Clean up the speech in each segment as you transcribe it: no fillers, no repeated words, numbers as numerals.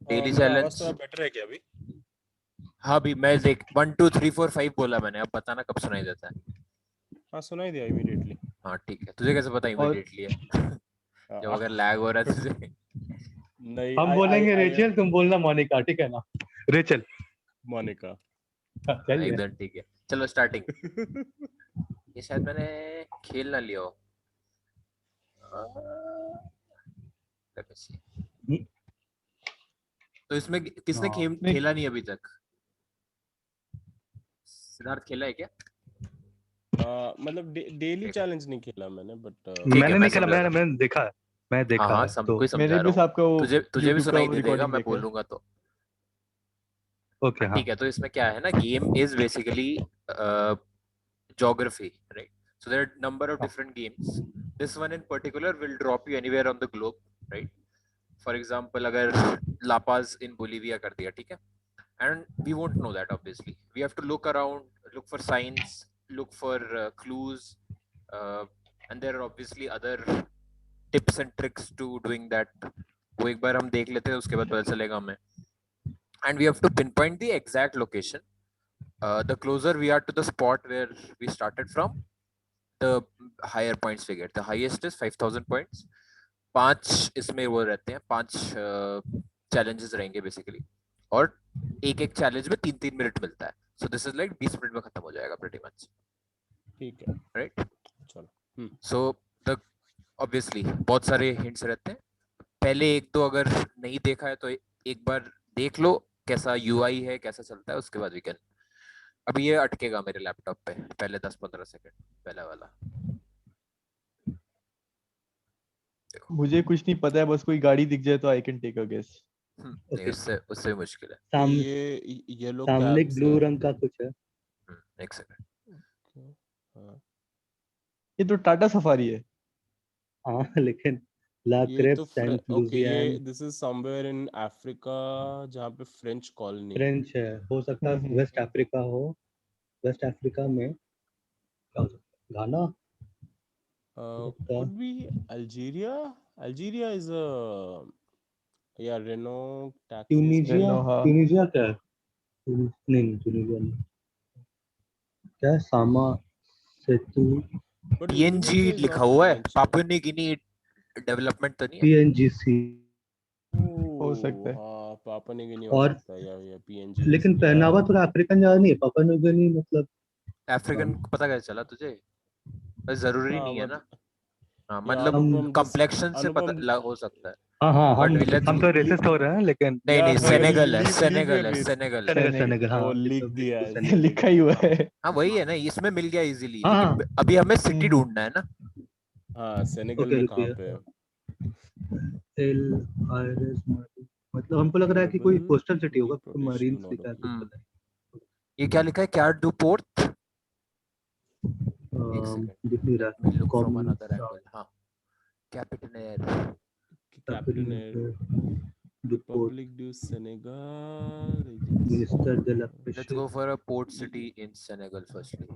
Daily मेरा आवाज challenge. थोड़ा बेटर है क्या अभी? हाँ भी मैं देख 1 2 3 4 5 बोला मैंने, अब बताना कब सुनाई देता है। हाँ सुनाई दिया इमीडिएटली। हाँ ठीक है, तुझे कैसे पता और इमीडिएटली है? जब अगर लैग हो रहा है तुझे। नहीं, हम बोलेंगे रेचल, तुम बोलना मोनिका, ठीक है ना? रेचल। मोनिका। चल रहे। एकदम ठीक है, चलो स्टार्टिंग। ये शायद मैंने खेल ना लिया हो। Let me see। तो इसमें किसने हाँ, खेला नहीं अभी तक? सिद्धार्थ खेला है क्या? मतलब डेली चैलेंज नहीं खेला मैंने, बट ठीक है, मैंने मैं नहीं खेला, समझा रहा हूँ। मैंने देखा है, मैं हाँ देखा हाँ है सब तो। कोई समझा मैंने रहा भी हूँ। आपका वो तुझे भी YouTube का सुनाई दे देगा रिकॉर्डिंग मैं देखा है। बोलूंगा तो। ओके हाँ। ठीक है, तो इसमें क्या है ना, game is basically geography, right? So there are number of different games. This one in particular will drop you anywhere on the globe, right? For example, अगर La Paz in Bolivia कर दिया, ठीक है? And we won't know that obviously. We have to look around, look for signs, look for clues, and there are obviously other tips and tricks to doing that. वो एक बार हम देख लेते हैं, उसके बाद पता चलेगा हमें. And we have to pinpoint the exact location. The closer we are to the spot where we started from, the higher points we get. The highest is 5,000 points. 5 इसमें वो रहते हैं, 5 challenges रहेंगे basically, और एक एक challenge में 3-3 minute मिलता है. So this is like 20 minute में खत्म हो जाएगा pretty much. ठीक है, right? चलो। So the obviously बहुत सारे hints रहते हैं. पहले एक तो अगर नहीं देखा है तो एक बार देख लो कैसा UI है, कैसा चलता है, उसके बाद we can. अभी ये अटकेगा मेरे लैपटॉप पे पहले 10-15 सेकंड पहला वाला. मुझे कुछ नहीं पता है, बस कोई गाड़ी दिख जाए तो I can take a guess. नहीं उससे भी मुश्किल है. सामने ये लोग सामने एक ब्लू रंग का कुछ है। एक सेकंड. ये तो टाटा सफारी है। हाँ लेकिन ला ये क्रेप तो सेंट ओके, ये लुजियान this is somewhere in Africa, जहाँ पे फ्रेंच कॉलोनी है। फ्रेंच है, हो सकता है वेस्ट अफ्रीका हो। वेस्ट अफ्रीका में क्या हो सकता है? Ghana could be Algeria. Algeria is a Renault taxi is Tunisia. Renault, हाँ। ट्यूनीजिया क्या है? नहीं ट्यूनीजिया नहीं। क्या है? सामा सेतु। but PNG Indonesia is लिखा not हुआ है. French. Papua New Guinea development तो नहीं है? पीएनजीसी हो सकता है। हाँ, पापा न्यू गिनी हो और सकता है, या PNG लेकिन पहनावा थोड़ा अफ्रीकन ज्यादा नहीं है। पापा न्यू गिनी मतलब अफ्रीकन पता कैसे चला तुझे? जरूरी नहीं है ना. हाँ मतलब अनुपम कंप्लेक्शन से पता हो सकता है. हाँ हाँ हम तो ली- रेसिस्ट हो रहे हैं लेकिन नहीं नहीं, सेनेगल है, लीव सेनेगल है, योर सेनेगल. सेनेगल हाँ वो ये लिख तो दिया है, सेनेगल। लिखा ही हुआ है। हाँ वही है ना, इसमें मिल गया इजीली. हाँ, लेकिन अभी हमें सिटी ढूंढना है ना. हाँ सेनेगल ओके में कहाँ रुकिए। पे है? एल आईएस मतलब हमको लग रहा है कि कोई कोस्टल सिटी होगा, तो मरीन्स लिखा है कुछ पता नहीं। ये क्या लिखा है? क्या डू पोर्ट? दिख नहीं रहा। Look from another angle. हाँ कैपिटल रिपब्लिक डू Senegal minister de la let's go for a port city in Senegal firstly.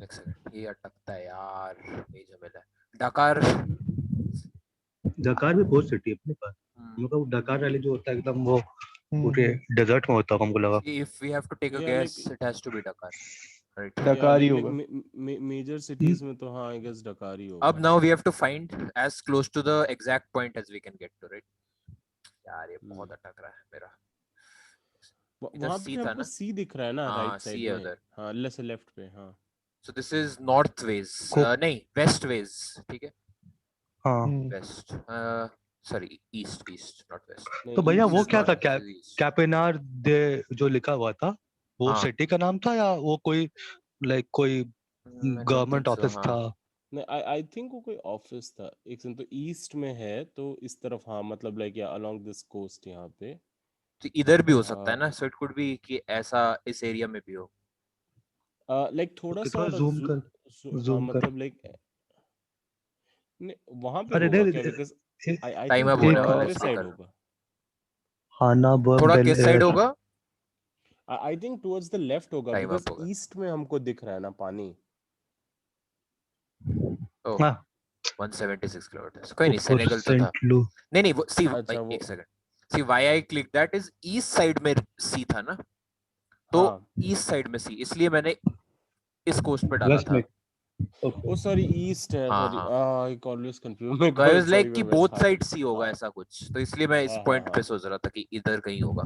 एक सेकंड, ये अटकता है यार, ये झमेला है. डकार. डकार भी पोर्ट सिटी है अपने पास। मतलब डकार वाले जो होता है एकदम वो पूरे डेजर्ट में होता है, हमको लगा। If we have to take a guess, it has to be Dakar. Right. डकार ही होगा। मेजर सिटीज में तो हाँ आई गेस डकार ही होगा. अब now we have to find as close to the exact point as we can get to, right? यार ये बहुत अटक रहा है मेरा. वहाँ पे हमको सी दिख रहा है ना, राइट साइड में. उधर. हाँ लेफ्ट पे. हाँ So this is north ways. नहीं west ways. ठीक है. हाँ west. Sorry, east, not west. तो भैया वो क्या था? कैपेनार दे जो लिखा हुआ था वो सिटी का नाम था या वो कोई लाइक कोई गवर्नमेंट ऑफिस था? नहीं, आई थिंक वो कोई ऑफिस था. एक सेकंड, तो ईस्ट में है तो इस तरफ, हाँ मतलब लाइक या अलोंग दिस कोस्ट यहाँ पे. तो इधर भी हो सकता है ना. So it could be कि ऐसा इस एरिया में भी हो. लाइक थोड़ा सा और जूम कर हाँ मतलब लाइक वहां पे अरे होगा क्या? बिकॉज़ आई टाइम थिंक अब होने वाला है, दूसरे साइड होगा. हाना थोड़ा किस साइड होगा? I think towards the left होगा, Time up बिकॉज़ होगा. ईस्ट में हमको दिख रहा है ना पानी. Oh, 176 kilometre. कोई नहीं, सेनेगल तो था. नहीं वो सी अच्छा, एक second. See, why I clicked that is east side में sea था ना, तो हाँ east side में sea, इसलिए मैंने इस कोस्ट पे डाला वेस्ट था. में ओके ओ सॉरी ईस्ट है हाँ, सॉरी हाँ. आई ऑलवेज कंफ्यूज मैं तो I was सॉरी like कि मैं both वेस्ट हाँ side sea होगा हाँ ऐसा कुछ, तो इसलिए मैं इस हाँ पॉइंट पे हाँ सोच रहा था कि इधर कहीं होगा,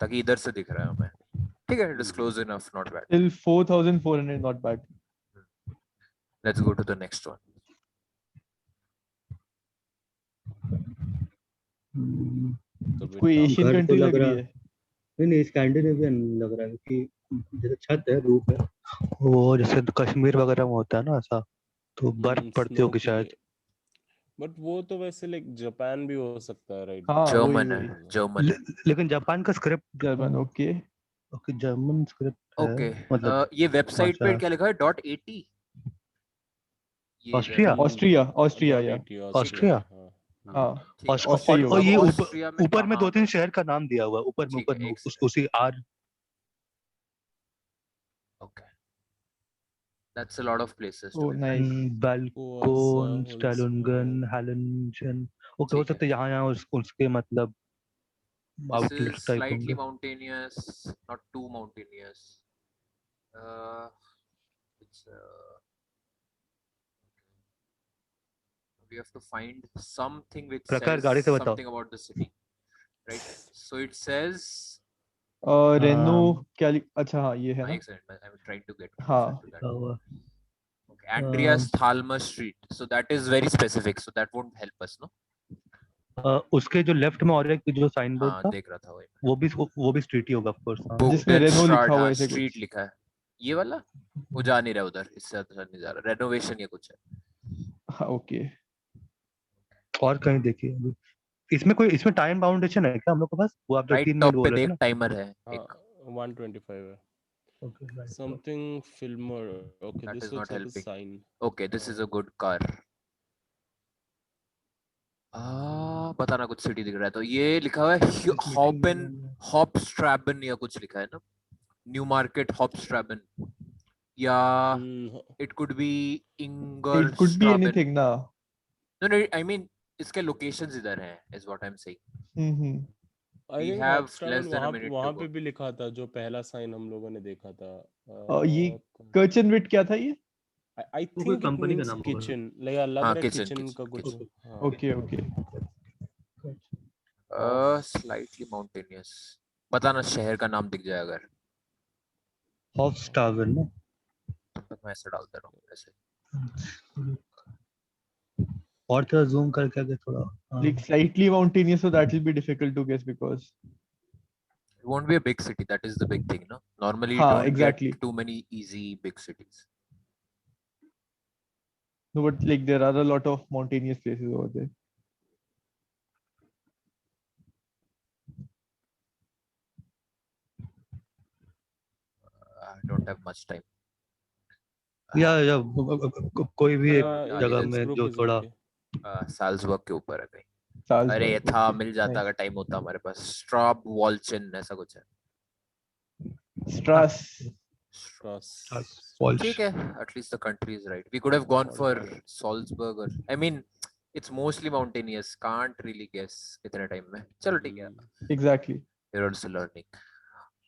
ताकि इधर से दिख रहा है हमें. ठीक है, it is close enough, not bad. Till 4,400, not bad. Let's go to the next one. तो कोई बेटा एशियन घर तो कंट्री लग लग रही रहा है. नहीं स्कैंडिनेवियन लग रहा है कि जैसे छत है रूफ है वो जैसे कश्मीर वगैरह में होता है ना ऐसा तो बर्फ पड़ती स्नो होगी की शायद बट वो तो वैसे लाइक जापान भी हो सकता है राइट हाँ वही German है, वही. German है. लेकिन जापान का script German. Okay. Okay German script है Okay. मतलब ये वेबसाइट पे भाषा क्या लिखा है? .at. ये ऑस्ट्रिया ऑस्ट्रिया ऑस्ट्रिया या. ऑस्ट्रिया ऑस्ट्रिया हाँ हाँ. ठीक है. ऑस्ट्रिया और अब ये ऑस्ट्रिया में ऊपर में कहाँ 2-3 शहर का नाम दिया हुआ है ऊपर ठीक है, में एक second. उसी are Okay. That's a lot of places to Oh, be nice. fair. बाल्कोन Warsaw, स्टालुनगन Wolfsburg. हैलेंजन ओके हो ठीक है. सकता है यहाँ उसके मतलब This outlet is type slightly होंगे mountainous, not too mountainous. It's we have to find something which प्रकार says गाड़ी से बताओ something about the city, right? So it says. Renault um, क्या अच्छा हाँ ये है ना. एक second, I'm trying to get हाँ. closer to that. क्या हुआ Okay, Andreas Thalmer Street. So that is very specific. So that won't help us, no? उसके जो लेफ्ट में और एक जो साइन बोर्ड हाँ, था देख रहा था वही. वो भी स्ट्रीट ही होगा ऑफ कोर्स जिसमें रेनो लिखा हुआ है ऐसे स्ट्रीट कुछ. लिखा है. ये वाला वो जा नहीं रहा उधर, इससे ज्यादा नहीं जा रहा. रेनोवेशन या कुछ है. हाँ ओके. और कहीं देखिए अभी इसमें टाइम बाउंडेशन है क्या हम लोग के पास वो आप जो राइट 3 मिनट टॉप पे बोल रहे थे देख, ना टाइमर है हाँ एक. 125 है okay right something filmer okay That this is looks not like a helping. Sign Okay, this is a good car. बताना कुछ सिटी दिख रहा है तो ये लिखा हुआ है हॉपस्ट्रैबन या कुछ लिखा है ना. न्यू मार्केट हॉपस्ट्रैबन या it could be It could be Ingerstraben. anything ना. No, I mean इसके locations इधर हैं is what I'm saying. Hmm. I We think have हॉपस्टार less than a minute to वहां go. पे भी लिखा था जो पहला साइन हम लोगों ने देखा था ये कर्चनविट क्या था ये. आई वो कोई थिंक इट कंपनी का मींस नाम होगा किचन लाइक लग हाँ, रहा है kitchen, किचन का कुछ kitchen. हाँ ओके ओके. Slightly mountainous. बताना शहर का नाम दिख जाए अगर. हॉफस्टावन ना तब तक मैं ऐसे डालता रहूँ ऐसे. और थोड़ा जूम करके आगे थोड़ा Like slightly mountainous, so that will be difficult to guess because. It won't be a big city. That is the big thing, no? Normally, you हाँ, don't exactly. get too many easy big cities. No, but like there are a lot of mountainous places over there. I don't have much time. या कोई भी एक Yeah, जगह let's में जो थोड़ा Salzburg के ऊपर है कहीं. Salzburg, अरे ये था, okay, मिल जाता nice. अगर टाइम होता हमारे पास. स्ट्रॉब वॉल्चन ऐसा कुछ है. Strass. ठीक है. At least the country is right. We could have gone for Salzburg or I mean, it's mostly mountainous. Can't really guess कितने टाइम में. चलो ठीक है. Exactly. You're also learning.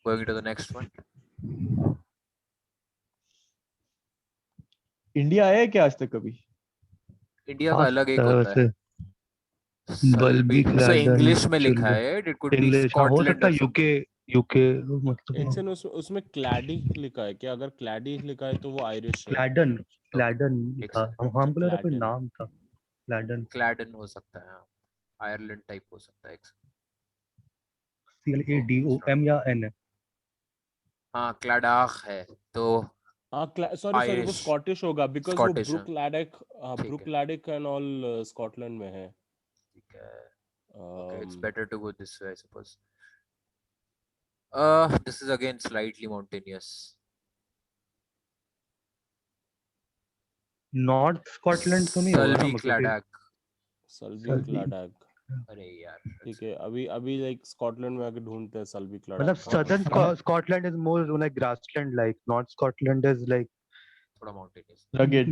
Going to the next one. India आया है क्या आज तक कभी. इंडिया का अलग एक होता है. बल्बी So English में लिखा है. It could be इंग्लिश हो Scotland सकता or है something. यूके इट्स मतलब इन उसमें क्लैडिक लिखा है क्या अगर क्लैडिक लिखा है तो वो आयरिश है क्लैडन एक था second. हम बोले कोई क्लैडन नाम था क्लैडन क्लैडन हो सकता है. आयरलैंड टाइप हो सकता है. CLADOM या N है हाँ, क्लाडाख है तो हाँ सॉरी वो Irish. स्कॉटिश होगा बिकॉज वो Scottish, ब्रुक लैडिक ठीक है. ब्रुक लैडिक एंड ऑल स्कॉटलैंड में है ठीक है. Okay, it's Um, better to go this way, I suppose. This is again slightly mountainous. North Scotland तो नहीं होगा ना Sulby मतलब Cladak. सल्बी Sulby. क्लाडाक अरे यार. ठीक है अभी लाइक स्कॉटलैंड में आके ढूंढते हैं सल्बी क्लाडाक मतलब southern Scotland is more like grassland like north Scotland is like थोड़ा mountainous. Rugged.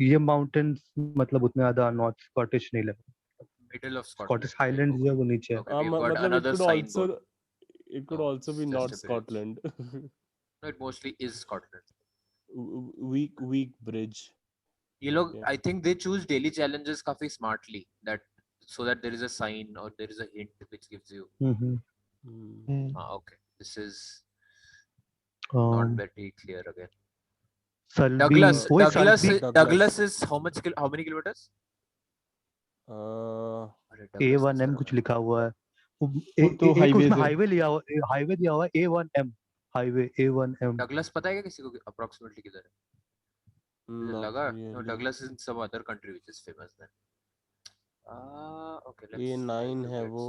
ये माउंटेन्स मतलब उतने ज्यादा नॉर्थ स्कॉटिश नहीं लगते middle of Scotland. Scottish highlands जो है वो नीचे है. Okay, we've got मतलब another signboard. it could No, also it's be just not a bridge. Scotland. No, it mostly is Scotland. weak bridge. ये लोग, Yeah. I think they choose daily challenges काफी smartly, that so that there is a sign or there is a hint which gives you. Okay, this is not very clear again. Douglas is how many kilometers? A1M कुछ लिखा हुआ है. तो एक highways उसमें है. Highway लिया हुआ, हाईवे दिया हुआ है A1M, हाईवे A1M. Douglas पता है क्या किसी को approximately किधर है? मुझे Not लगा really. no, Douglas is in some other country which is famous then. Okay, let's A9 है वो,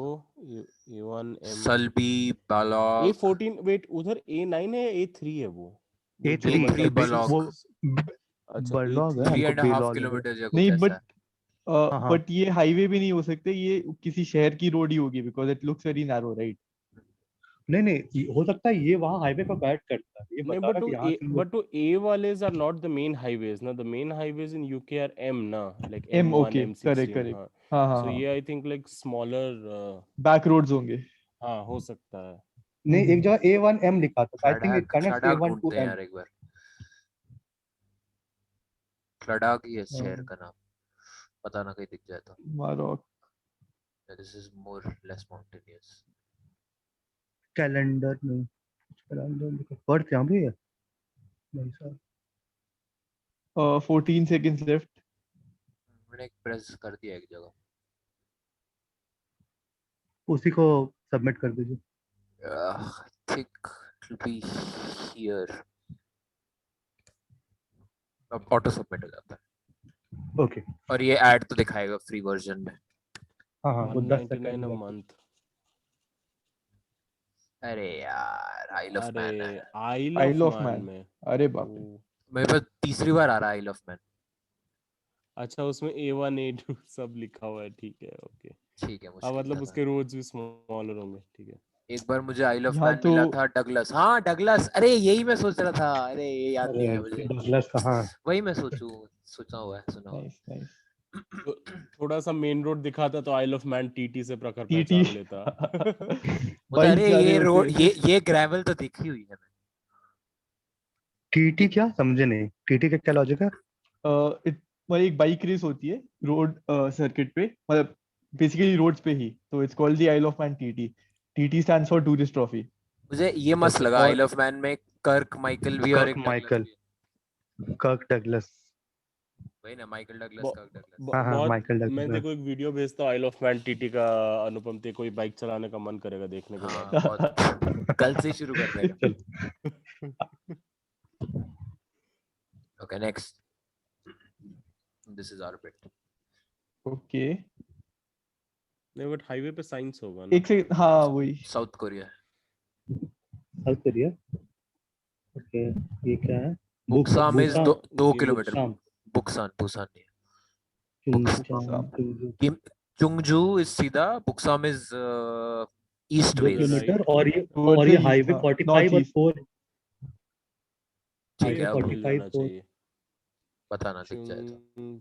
A1M. Sulby, Balog. A14 wait, उधर A9 है, A3 है वो. A3 Balog. वो अच्छा, बरलॉग है. 3.5 किलोमीटर या कुछ नहीं, ऐसा है. बट ये हाईवे भी नहीं हो सकते, ये किसी शहर की रोड ही होगी, because it looks very narrow, right? नहीं हो सकता है ये वहाँ हाईवे पर बैठ करता है. ये बता रहा कि यहाँ से but to A wales are not the main highways na, the main highways in UK are M na, like M, M1 okay, M16. correct. हाँ. हाँ So ये I think like smaller back roads होंगे. हाँ हो सकता है. नहीं, एक जगह A1M लिखा था. आई थिंक इट कनेक्ट्स क्लडाग A1 ढूंढते to हैं M. यार एक बार. क्लडाग ही है शहर का नाम, पता ना कहीं दिख जाए तो. मारोक. This is more less mountainous. Calendar में पर्थ यहाँ भी है भाई साहब. 14 seconds left. मैंने प्रेस कर दिया एक जगह. उसी को सबमिट कर दीजिए. I think it will be here. अब ऑटो सबमिट हो जाता है. ओके. और ये ऐड तो दिखाएगा फ्री वर्जन में. हाँ वो 10 199 a सेकंड. month. अरे यार आइल ऑफ मैन है. Isle of Man. में. अरे बाप रे. मेरे पास तीसरी बार आ रहा है आइल ऑफ मैन. अच्छा, उसमें A1 A2 सब लिखा हुआ है. ठीक है, ओके. ठीक है, हाँ, मतलब उसके रोड्स भी स्मॉलर होंगे. ठीक है. एक बार मुझे आइल ऑफ यहाँ मैन तो मिला था डगलस. हाँ डगलस, अरे यही मैं सोच रहा था. अरे ये याद नहीं आया मुझे. डगलस कहाँ है? वही मैं सोचा हुआ है, सुना हुआ है. नाइस. तो थोड़ा सा मेन रोड दिखाता तो आइल ऑफ मैन टीटी से प्रखर टीटी. पहचान लेता. मुझे अरे ये रोड, ये ग्रेवल तो दिखी हुई है. टीटी क्या समझे नहीं. टीटी का क्या लॉजिक है? मतलब एक बाइक रेस होती है रोड सर्किट पे, मतलब बेसिकली रोड्स पे ही, तो it's called the Isle of Man TT. TT stands for Tourist Trophy. मुझे ये मस्त लगा आइल ऑफ मैन में कर्क माइकल भी और एक माइकल. कर्क डगलस. वही ना, माइकल डगलस, कर्क डगलस. हाँ माइकल डगलस. मैं देखो एक वीडियो भेजता हूँ आइल ऑफ मैन टीटी का. अनुपम ते कोई बाइक चलाने का मन करेगा देखने के बाद. बहुत कल से शुरू कर देगा. Okay, next. This is our bit. Okay. नहीं, बट हाईवे पे साइंस होगा ना. एक से हाँ वही. South Korea. South Korea. Okay, ये क्या है? बुक्साम इज 2 किलोमीटर. बुक्सान नहीं. चुंगजू इज सीधा, बुक्साम इज ईस्ट 2 वेस्ट. किलोमीटर. और ये हाईवे 45 और 4. ठीक है, अब 45 4. पता ना दिख जाए तो.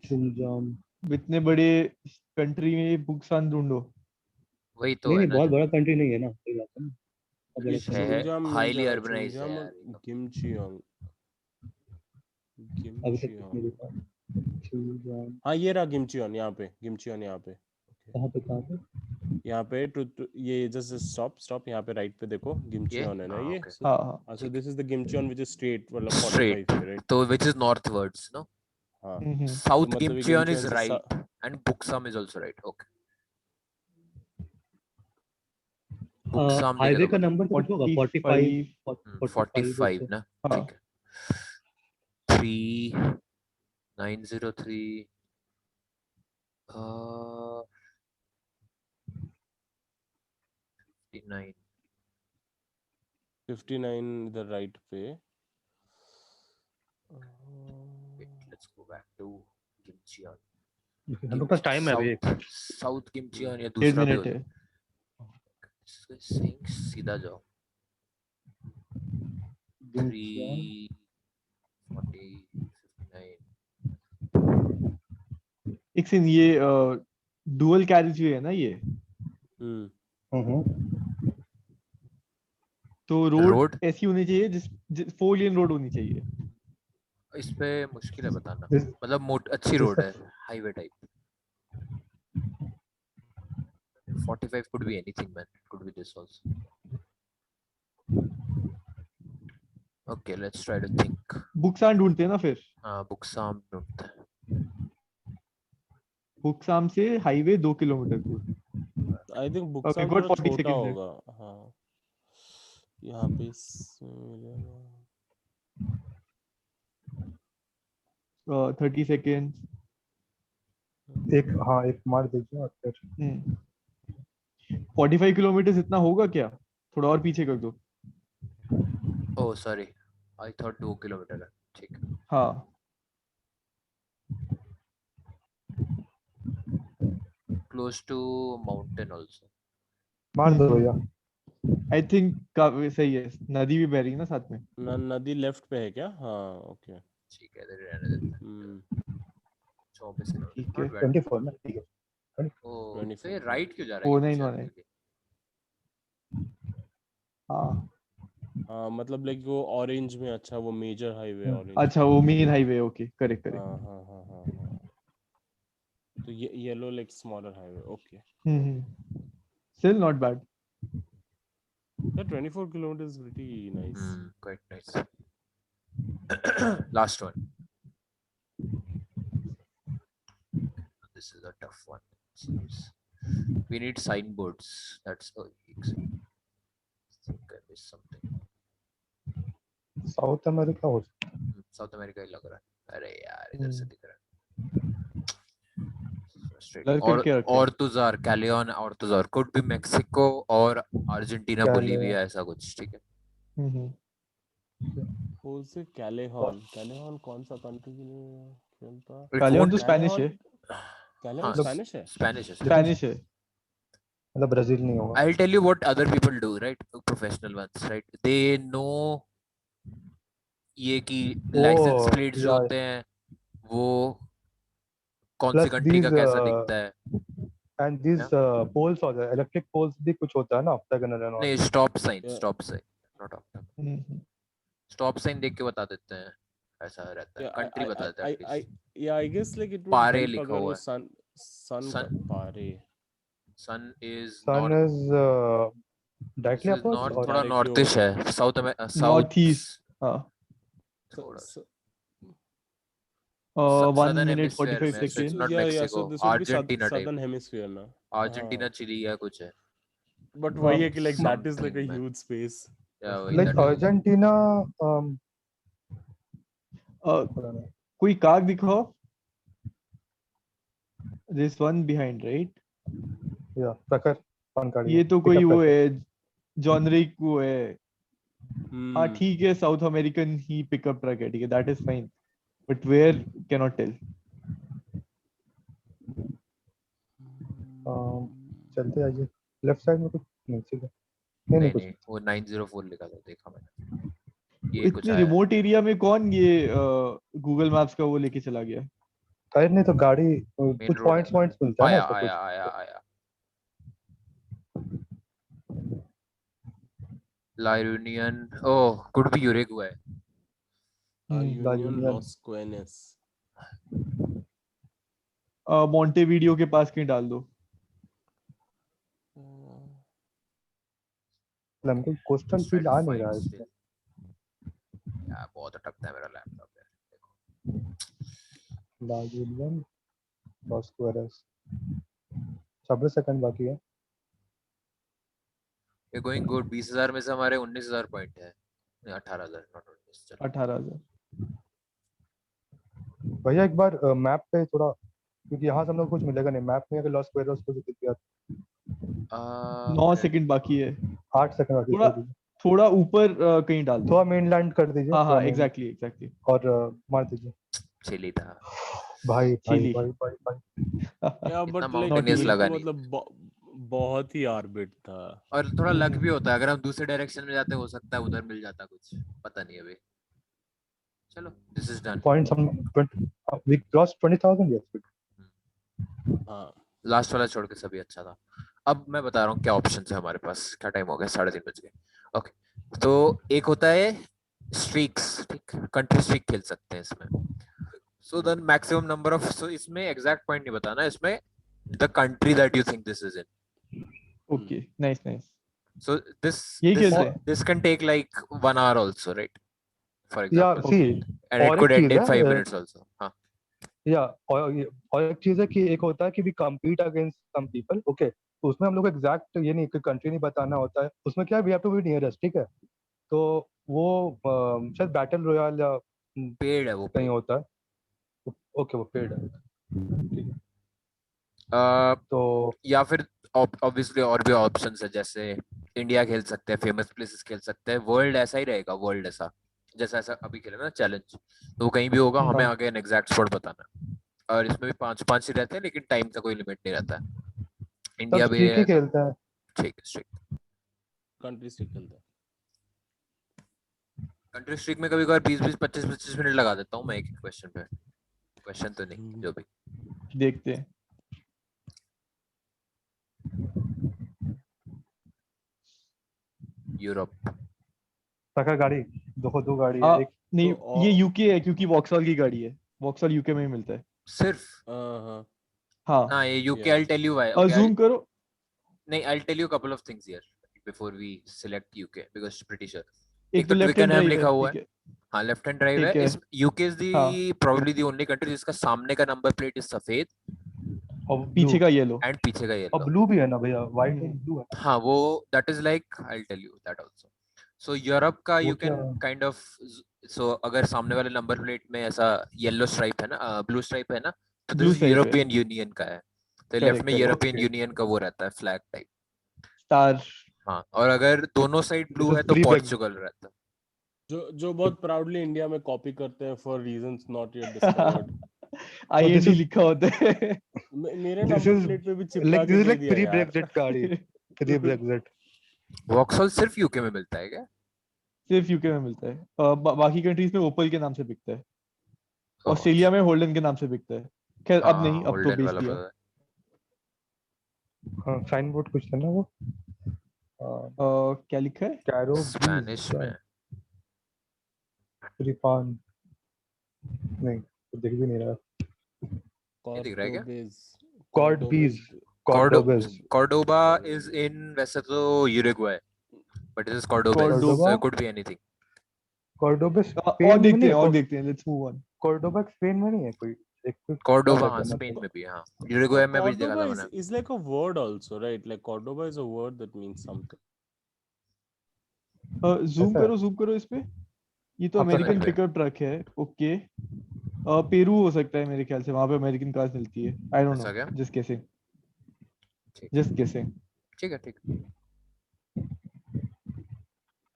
चुंगजाम. इतने बड़े कंट्री में बुक्सान ढूंढो. वही तो है नहीं ना. बहुत बड़ा कंट्री नहीं है ना, सही बात है ना. शहर हाईली अर्बनाइज्ड है यार. किमचियोंग. अभी तक कितने देखा? चुंगजाम. हाँ ये रहा किमचियोंग. यहाँ पे किमचियोंग. यहाँ पे कहाँ पे? यहाँ पे ये जस्ट स्टॉप यहाँ पे राइट पे देखो गिमचियोन है ना ये. हाँ. अच्छा, this is the Gimcheon which is straight, मतलब 45 है, राइट? तो which is northwards, no? हाँ. South मतलब Gimcheon is Gimcheon से right and Buksam is also right. Okay. Buksam highway का नंबर तो कुछ होगा 45 45 ना. हाँ. ठीक है. 3903 59. 59 the right way. Wait, let's go back to Gimcheon. हम लोग पास टाइम है अभी. साउथ Gimcheon या 1 दूसरा भी मिनट हो. है. सीधा जाओ. 3 40 59. एक सेकंड, ये डुअल कैरेजवे है ना ये, तो रोड रोड ऐसी होनी चाहिए जिस 4 लेन रोड होनी चाहिए। इस पे मुश्किल है बताना, This- मतलब अच्छी रोड है, highway type. 45 could be anything man, it could be this also. Okay, let's try to think. बुकसान ढूंढते हैं ना फिर, हाँ बुकसाम ढूंढते हैं। बुकसाम से हाईवे 2 किलोमीटर दूर। आई थिंक Okay, बुकसाम got थोड़ा 40 छोटा seconds left. होगा। हाँ यहाँ पे 30 सेकेंड। एक मार दीजिए और फिर 45 किलोमीटर इतना होगा क्या? थोड़ा और पीछे कर दो। Oh sorry, I thought 2 kilometre है, ठीक है। हाँ Close to mountain also. मार दो भैया। आई थिंक काफी सही है, नदी भी बह रही है ना साथ में। नदी लेफ्ट पे है क्या? हाँ ओके। ठीक है, इधर ही रहने देते हैं। 24 किलोमीटर, ठीक है। not bad. 24 ना, ठीक है। Oh, 24 तो ये राइट क्यों जा रहा है? 4918 हाँ हाँ मतलब लाइक वो ऑरेंज में, अच्छा वो मेजर हाईवे ऑरेंज। अच्छा वो मेन हाईवे, ओके करेक्ट हाँ करेक्ट। हाँ हाँ हाँ हाँ। तो ये yellow like smaller highway, okay. Still not bad. Yeah, 24 kilometers is pretty nice. Quite nice. Last one. This is a tough one. Seems. We need signboards. That's I think I missed something. South America हो South America ही लग रहा है। अरे यार इधर से दिख रहा है। Blur करके रखा है। ऑर्तुजार, कैलियन ऑर्तुजार, could be Mexico और अर्जेंटीना, Cali- बोलीविया, ऐसा कुछ, ठीक है। Jose Callejon कौन सा कंट्री के लिए खेलता? कैलियन तो स्पेनिश है। Callejon स्पेनिश है? स्पेनिश है। स्पेनिश है। मतलब ब्राजील नहीं होगा। I'll tell you what other people do, right? Professional ones, right? They know ये कि लाइसेंस प्लेट्स जो yeah. होते हैं वो कौन सी Plus कंट्री का these, कैसा दिखता है। and these poles और इलेक्ट्रिक पोल्स भी कुछ होता है ना, octagonal and all. नहीं, stop sign, Yeah. Stop sign, not octagonal. Stop sign देख के बता देते हैं, ऐसा रहता है, कंट्री बता देता है at least. Yeah, I guess like it would पारे help लिखा अगर हुआ वो है। sun का पारे। Sun is Sun north, is directly this is upwards north, or थोड़ा Directly नॉर्थिश है, साउथ में, साउथ नॉर्थ ईस्ट। हाँ थोड़ा 1 southern minute hemisphere 45 में, so it's seconds। not yeah, Mexico, so this would be Argentina type, southern hemisphere ना। Argentina, chilli या कुछ है। But वही है कि like that is like a Something, man. huge space. Yeah, वही like that is. Argentina कोई card दिखाओ। This one behind, right? yeah प्रखर कौन कार्ड ये तो कोई वो है, जॉनरिक वो है। हाँ ठीक है, साउथ अमेरिकन ही पिकअप ट्रक है, ठीक है, that is fine, but where can not tell. चलते आइए लेफ्ट साइड में कुछ नहीं सीधा नहीं नहीं कुछ नहीं, वो 904 लिखा था, देखा मैंने। ये कुछ इतने आया, रिमोट एरिया में कौन ये गूगल मैप्स का वो लेके चला गया? अरे नहीं तो गाड़ी मेन कुछ रोड पॉइंट्स पॉइंट्स मिलता है ना आया ऐसा आया कुछ आया आया। ला Union, oh could be Uruguay. Union Union. Los Cuenes. Montevideo के पास कहीं डाल दो। हमको coastal Let's try feel to आ नहीं find रहा है still. इसमें यार बहुत अटकता है मेरा लैपटॉप यार, देखो। ला यूनियन लॉस क्वेरस 26 सेकंड बाकी है ये गोइंग गुड, 20,000 में से हमारे 19,000 पॉइंट है, 18,000 नॉट 19, चलो 18,000। भैया एक बार मैप पे थोड़ा, क्योंकि यहाँ से हम लोग कुछ मिलेगा नहीं, मैप में अगर लॉस क्वेरस को दिख गया 9 सेकंड बाकी है, 8 सेकंड बाकी थोड़ा है थोड़ा ऊपर कहीं डाल दो। थोड़ा मेनलैंड कर दीजिए हाँ थोड़ा हाँ main- एग्जैक्टली एग्जैक्टली। और मार दीजिए चिली था। भाई भाई चिली। भाई भाई भाई Yeah, इतना but like mountainous ये लगा तो नहीं। मतलब बहुत ही ऑर्बिट था। और थोड़ा लक भी होता है, अगर हम दूसरे डायरेक्शन में जाते हो सकता है उधर मिल जाता कुछ, पता नहीं अभी। चलो दिस इज डन। points हम we crossed 20,000 yes हाँ लास्ट वाला छोड़ के सभी अच्छा था। अब मैं बता रहा हूँ क्या ऑप्शन है हमारे पास। क्या टाइम हो गया, 3:30 बज गए। ओके, तो एक होता है स्ट्रीक्स, ठीक, कंट्री स्ट्रीक खेल सकते हैं इसमें। So the maximum number of, so इसमें एग्जैक्ट पॉइंट नहीं बताना, इसमें the country that you think this is in. Okay, nice nice. So this यही this खेलते हैं। this can take like 1 hour also, right? For या example, सी and it और एक could end चीज in 5 है minutes also. हाँ, या और एक चीज है कि एक होता है कि we compete against some people, okay, तो उसमें हम लोग एग्जैक्ट ये नहीं, कंट्री नहीं बताना होता है उसमें। क्या, we have to be nearest, ठीक है। तो वो शायद बैटल रॉयल या पेड़ है वो, कहीं पेड़। होता है। ओके, वो पेड़ है, ठीक है। Uh, तो या फिर ऑब्वियसली और भी ऑप्शंस है, जैसे इंडिया खेल सकते हैं, फेमस प्लेसेस खेल सकते हैं, वर्ल्ड ऐसा ही रहेगा, वर्ल्ड ऐसा जैसा ऐसा अभी खेले ना चैलेंज, तो वो कहीं भी होगा, हमें हाँ, आगे एन एग्जैक्ट स्पॉट बताना है। और इसमें भी 5-5 ही रहते हैं, लेकिन टाइम का कोई लिमिट नहीं रहता है। तब इंडिया भी स्ट्रीक ही ऐसा, खेलता है। ठीक है, स्ट्रीक। कंट्री स्ट्रीक खेलते हैं। कंट्री स्ट्रीक में कभी कभार 20-20, 25-25 मिनट लगा देता हूँ मैं एक क्वेश्चन पे। क्वेश्चन तो नहीं, जो भी। देखते हैं। यूरोप। प्रखर गाड़ी, दो गाड़ी है, हाँ एक नहीं, तो ये यूके है क्योंकि वॉक्सहॉल की गाड़ी है। वॉक्सहॉल यूके में ही मिलता है। सिर्फ हाँ हाँ, हाँ, ये UK, Yeah. I'll tell you why. और Okay, जूम करो। नहीं, I'll tell you a couple of things here before we select UK because pretty sure. एक एक तो तो लेफ्ट हैंड ट्विकनहैम ड्राइव लिखा है, हुआ ठीक है। है। हाँ, लेफ्ट हैंड ड्राइव है। ठीक है। इस यूके इज दी हाँ, प्रोबेबली दी ओनली कंट्री जिसका सामने का नंबर प्लेट इज सफेद और पीछे ब्लू, का येलो। एंड पीछे का और येलो। ब्लू भी है ना भैया, व्हाइट एंड हम्म। ब्लू है। हाँ, वो that is like, I'll tell you that also. So Europe का वो you क्या, can kind of, so अगर सामने वाले नंबर प्लेट में ऐसा येलो स्ट्राइप है ना, ब्लू स्ट्राइप है ना, तो दिस ब्लू इज स्ट्राइप है। यूरोपियन यूनियन का है। तो लेफ्ट करेक्ट में करेक्ट। यूरोपियन ओके, यूनियन का वो रहता है, फ्लैग टाइप। स्टार। हाँ, और अगर दोनों साइड दिस ब्लू इज है तो प्री ब्रेक। पोर्चुगल रहता है। जो बहुत प्राउडली इंडिया में कॉपी करते हैं for reasons not yet discovered. और दिस IND इज लिखा होता है। मेरे दिस नंबर इज प्लेट पे भी चिपका लाइक, के दिस इज दे लाइक दिया प्री यार। ब्रेक्सिट गाड़ी, प्री ब्रेक्सिट। वॉक्सहॉल सिर्फ यूके में मिलता है क्या? सिर्फ यूके में मिलता है। बाकी कंट्रीज में ओपल के नाम से बिकता है। ओह, ऑस्ट्रेलिया में होल्डन के नाम से बिकता है। खैर अब हाँ, नहीं, अब तो होल्डन बेच वाला दिया। पता है। हाँ, साइन बोर्ड कुछ था ना वो, क्या लिखा है? कैरो बीज स्पेनिश क्या, में। रिफान, नहीं तो दिख भी नहीं रहा। ये दिख रहा है क्या? कॉर्डोबेज कॉर्ड बीज, कॉर्डो कॉर्डोबेस, कॉर्डोबा इज इन, वैसे तो यूरुग्वे, बट दिस इज कॉर्डोबेस, कॉर्डो Cordoba, so it could be anything. Cordoba और स्पेन में देखते नहीं हैं, है, और देखते हैं। Let's move on. Cordoba Spain में नहीं है कोई, एक तो क्या कॉर्डोबा, कहते हाँ, हैं स्पेन मतलब। में भी है, हाँ, यूरुग्वे में भी देखा Cordoba था मैंने। is like a word also, right? Like Cordoba is a word that means something. Zoom ऐसा है, करो, जूम करो इस पे। ये तो आप पता नहीं अमेरिकन भाई। पिकअप ट्रक है। ओके। पेरू हो सकता है मेरे ख्याल से, वहां पे अमेरिकन कार्स मिलती है। आई डोंट ऐसा नो, क्या? Just guessing. ठीक, जस्ट गेसिंग। ठीक है, ठीक।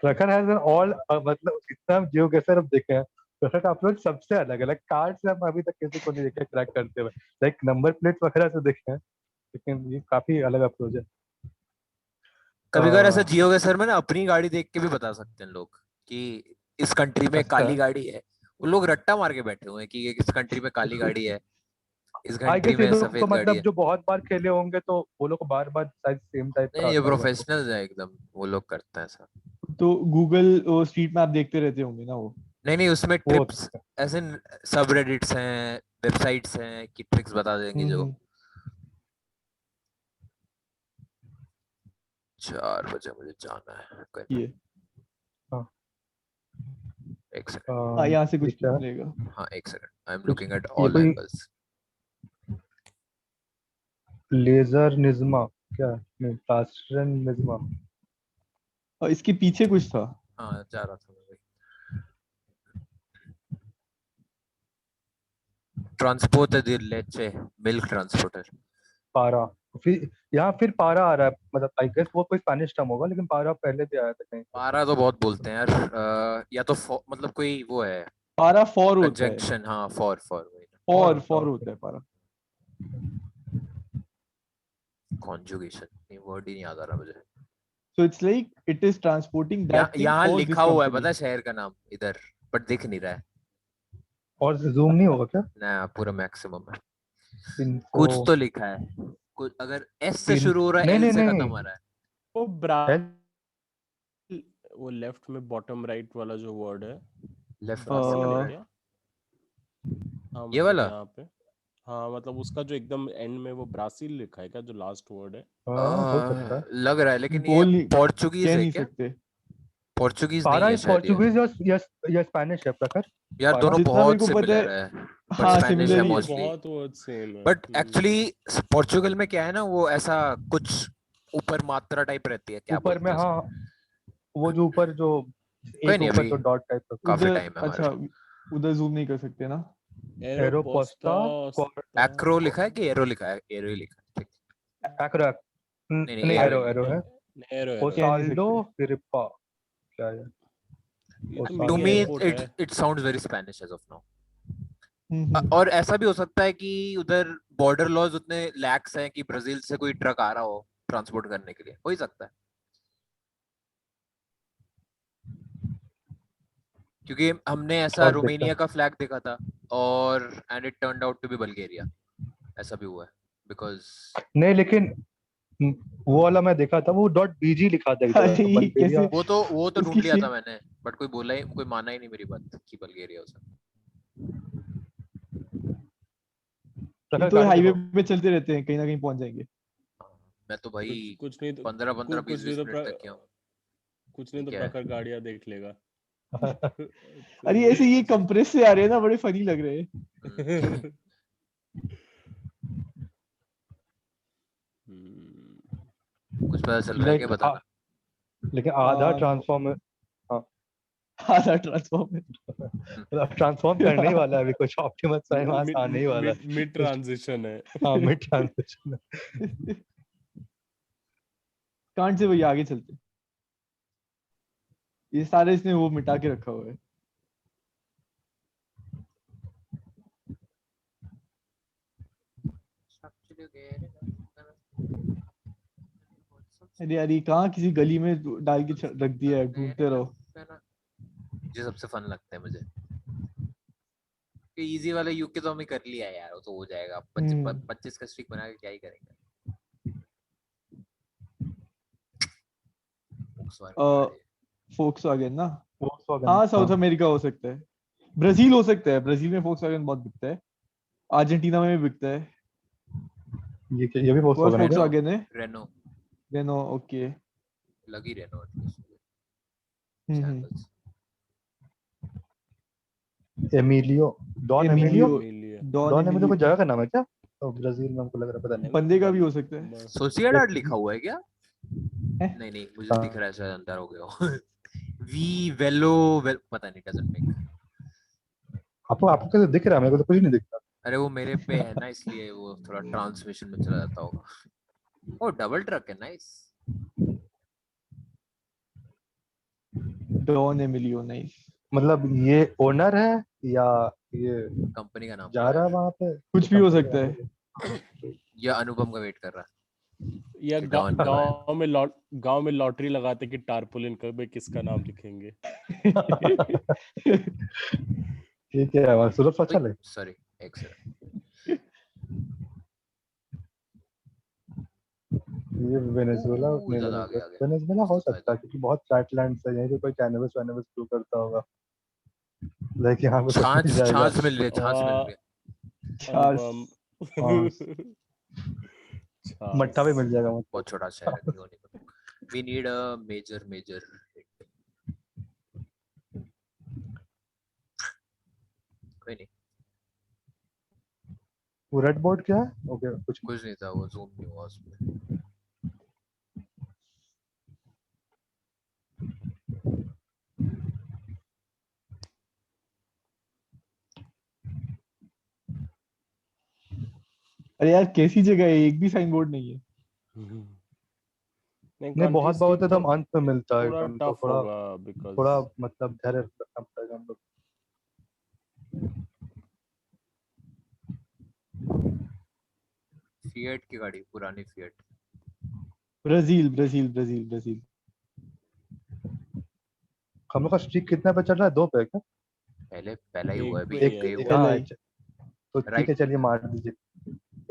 प्रखर हैज एन ऑल, मतलब इतना हम जियो कैसे अब देखे हैं, प्रखर का अपलोड सबसे अलग अलग कार्ड से हम अभी तक किसी को नहीं देखे क्रैक करते हुए। लाइक नंबर प्लेट वगैरह से देखे हैं, लेकिन ये काफी अलग अप्रोच है। कभी कभार ऐसा अह, जियो के सर में ना अपनी गाड़ी देख के भी बता सकते हैं लोग कि इस कंट्री में अच्छा, काली गाड़ी है। वो लोग रट्टा मार के बैठे हुए हैं कि ये इस कंट्री में काली गाड़ी है, इस आई कंट्री गेस ये में लोग तो सफेद गाड़ी मतलब है। जो बहुत बार खेले होंगे तो वो लोग को बार बार शायद सेम टाइप का नहीं, ये आता होगा तो। प्रोफेशनल्स है एकदम, वो लोग करते हैं ऐसा। तो गूगल स्ट्रीट मैप देखते रहते होंगे ना वो। नहीं नहीं, उसमें वो हो ट्रिप्स, सकता ऐसे सब रेडिट्स हैं, वेबसाइट्स हैं कि ट्रिक्स बता देंगे जो। हम्म। 4 बजे मुझे जाना है कहीं। ये है। हाँ, एक सेकंड। यहाँ से ये कुछ क्या है? मिलेगा। हाँ, एक सेकंड, आई एम कुछ, लुकिंग एट ये ऑल कोई एंगल्स। लेजर निज्मा क्या, नहीं प्लास्टरन निज्मा। इसके पीछे कुछ था। हाँ, जा रहा था मैं। Transport the लेचे, milk transporter. पारा, फिर यहाँ फिर पारा आ रहा है, मतलब आई गेस वो कोई स्पेनिश टर्म होगा, लेकिन पारा पहले भी आया था कहीं पे। पारा तो बहुत बोलते हैं यार, या तो मतलब कोई वो है, पारा फॉर होता है। कंजंक्शन, हाँ, फॉर वही ना, और फॉर होता फॉर ओके। होता है पारा। कॉन्जुगेशन, ये वर्ड ही नहीं याद आ रहा मुझे। So it's like it is transporting that thing यहाँ फॉर दिस लिखा हुआ है, कंपनी। पता है शहर का नाम इधर, बट दिख नहीं रहा है और जूम नहीं होगा क्या, ना, पूरा मैक्सिमम है। इन्फो, कुछ तो लिखा है। कुछ अगर एस से इन- शुरू हो रहा है नहीं एल नहीं से नहीं खत्म हो रहा है। वो ब्राजील, L- वो लेफ्ट में बॉटम राइट वाला जो वर्ड है, लेफ्ट ब्राजील बॉटम है राइट क्या? हाँ ये मतलब वाला यहाँ पे, हाँ मतलब उसका जो एकदम एंड में वो ब्राजील लिखा है क्या, जो लास्ट वर्ड है? हाँ हो सकता है। लग रहा है, लेकिन ये बोल नहीं पोर्चुगीज कह है नहीं क्या? सकते। पोर्चुगीज पारा नहीं है इज शायद ये। पोर्चुगीज या स्पेनिश है प्रखर? यार पारा दोनों जितना मेरे बहुत को पता सिमिलर है, है, बट हाँ स्पेनिश सिमिलर है ही है। मोस्टली। बहुत वर्ड सेम है। बट एक्चुअली पोर्चुगल में क्या है ना, वो ऐसा कुछ ऊपर मात्रा टाइप रहती है, क्या ऊपर में, बोलते हैं हाँ वो जो ऊपर जो कोई एक नहीं, ऊपर अभी जो डॉट टाइप का काफी उधर टाइम है हमारे अच्छा, पास। उधर जूम नहीं कर सकते ना। एरोपोस्ता, एरोपोस्ता एक्रो लिखा है कि एरो लिखा है? एरो ही लिखा है, ठीक। एक्रो नहीं नहीं, नहीं, एरो एरो एरो है। एरो कह नहीं ओसाल्डो सकते। फिरिप्पा क्या है? ये तो टू मिनी मी एयरपोर्ट इट है। It sounds very Spanish as of now. Hmm. और ऐसा भी हो सकता है कि उधर बॉर्डर लॉज उतने लैक्स हैं कि ब्राजील से कोई ट्रक आ रहा हो ट्रांसपोर्ट करने के लिए, हो ही सकता है। क्योंकि हमने ऐसा और रोमानिया देखता का फ्लैग देखा था, और and it turned out to be Bulgaria. ऐसा भी हुआ है बिकॉज नहीं, लेकिन वो वाला मैं देखा था, वो डॉट बीजी लिखा था एक जगह, अरे तो ये बल्गेरिया। कैसे वो तो ढूंढ उसकी लिया था शेप। मैंने, बट कोई बोला ही, कोई माना ही नहीं मेरी बात कि बल्गेरिया हो सकता। ये प्रखर तो गाड़ी हाईवे देखो। पे चलते रहते हैं, कहीं ना कहीं पहुंच जाएंगे। मैं तो भाई कुछ नहीं तो 15 कुछ 20 नहीं तो मिनट तक किया हूँ। कुछ नहीं तो क्या है? प्रखर गाड़ियां देख लेगा। अरे ऐसे ये कंप्रेस से आ रहे हैं ना, बड़े फनी लग रहे हैं। कुछ पता चल रहा है लाइक क्या, बताना। लेकिन आधा हाँ ट्रांसफॉर्म आधा ट्रांसफॉर्म ट्रांसफॉर्म करने ही वाला है अभी, कुछ ऑप्टिमस प्राइम आने ही वाला है। मिड ट्रांजिशन है। हाँ मिड ट्रांजिशन। कांट से भैया आगे चलते हैं। ये सारे इसने वो मिटा के रखा हुआ है। अरे यार ये कहाँ किसी गली में डाल के रख दिया है, ढूंढते रहो। ये सबसे फन लगता है मुझे। इजी वाला यूके तो हमें कर लिया है यार, वो तो हो जाएगा। 25 का स्ट्रिक बना के क्या ही करेंगे। फोक्सवैगन ना, Volkswagen, हाँ साउथ हाँ अमेरिका हो सकता है। ब्राजील हो सकता है, ब्राजील में फोक्सवैगन बहुत बिकता है। अर्जेंटीना में भी बिकता है। ये भी वो Volkswagen है क्या? फोक्सवैगन है। Renault Renault, okay. लगी, Renault hmm. Emilio, don Emilio. मिलिया डॉन डॉन एमिलियो एमिलियो कोई जगह का नाम है क्या? तो ब्राजील में हमको लग रहा है, पता नहीं। बंदे का भी हो सकता है। सोसिएडाड लिखा हुआ है क्या? है? नहीं नहीं, मुझे हाँ। दिख रहा है शायद अंदर हो गया हो। वी वेलो पता नहीं, डजंट मेक। आपको कैसे दिख रहा है? मेरे को तो कुछ नहीं दिखता। अरे वो मेरे पे है ना, इसलिए वो थोड़ा ट्रांसमिशन में चला जाता होगा। ओ डबल ट्रक है, नाइस। Don Emilio, nice. मतलब ये ओनर है या ये कंपनी का नाम जा बोला रहा है है, वहां पे? कुछ भी हो सकता है। या अनुपम का वेट कर रहा या कि डॉन कब आएगा। गांव में लॉटरी लगाते कि टारपुलिन कब किसका नाम लिखेंगे। ठीक है, सुलभ अच्छा लगे। सॉरी, एक सेकंड। ये वेनेजुएला नहीं, ज्यादा आगे आ गया। वेनेजुएला हो उसका सकता है क्योंकि बहुत फ्लैटलैंड्स है, यहीं पे कोई कैनवस वैनवस ग्रो करता होगा। लाइक यहाँ पे कुछ छाछ मिल जाएगा। छाछ मिल रही है, छाछ मिल रही है। अनुपम। हाँ, छाछ। मट्ठा भी मिल जाएगा मुझको। बहुत छोटा शहर है, क्यों नहीं पता। वी नीड अ मेजर कोई नहीं, वो रेड बोर्ड क्या है? ओके कुछ कुछ नहीं था, वो जूम नहीं हुआ उसमें। अरे यार कैसी जगह है, एक भी साइन बोर्ड नहीं है। नहीं, बहुत बहुत एकदम अंत में मिलता है थोड़ा एकदम, तो टफ थोड़ा होगा बिकॉज थोड़ा मतलब धैर्य रखना पड़ेगा हम लोग। फिएट की गाड़ी, पुरानी fiat. Brazil Brazil Brazil Brazil. हम लोग का स्ट्रीक कितना पे चल रहा है? 2 पे क्या? पहला ही हुआ है अभी, एक एक पे ही ही है। हुआ है। पहला ही। तो ठीक है, Right. चलिए मार दीजिए।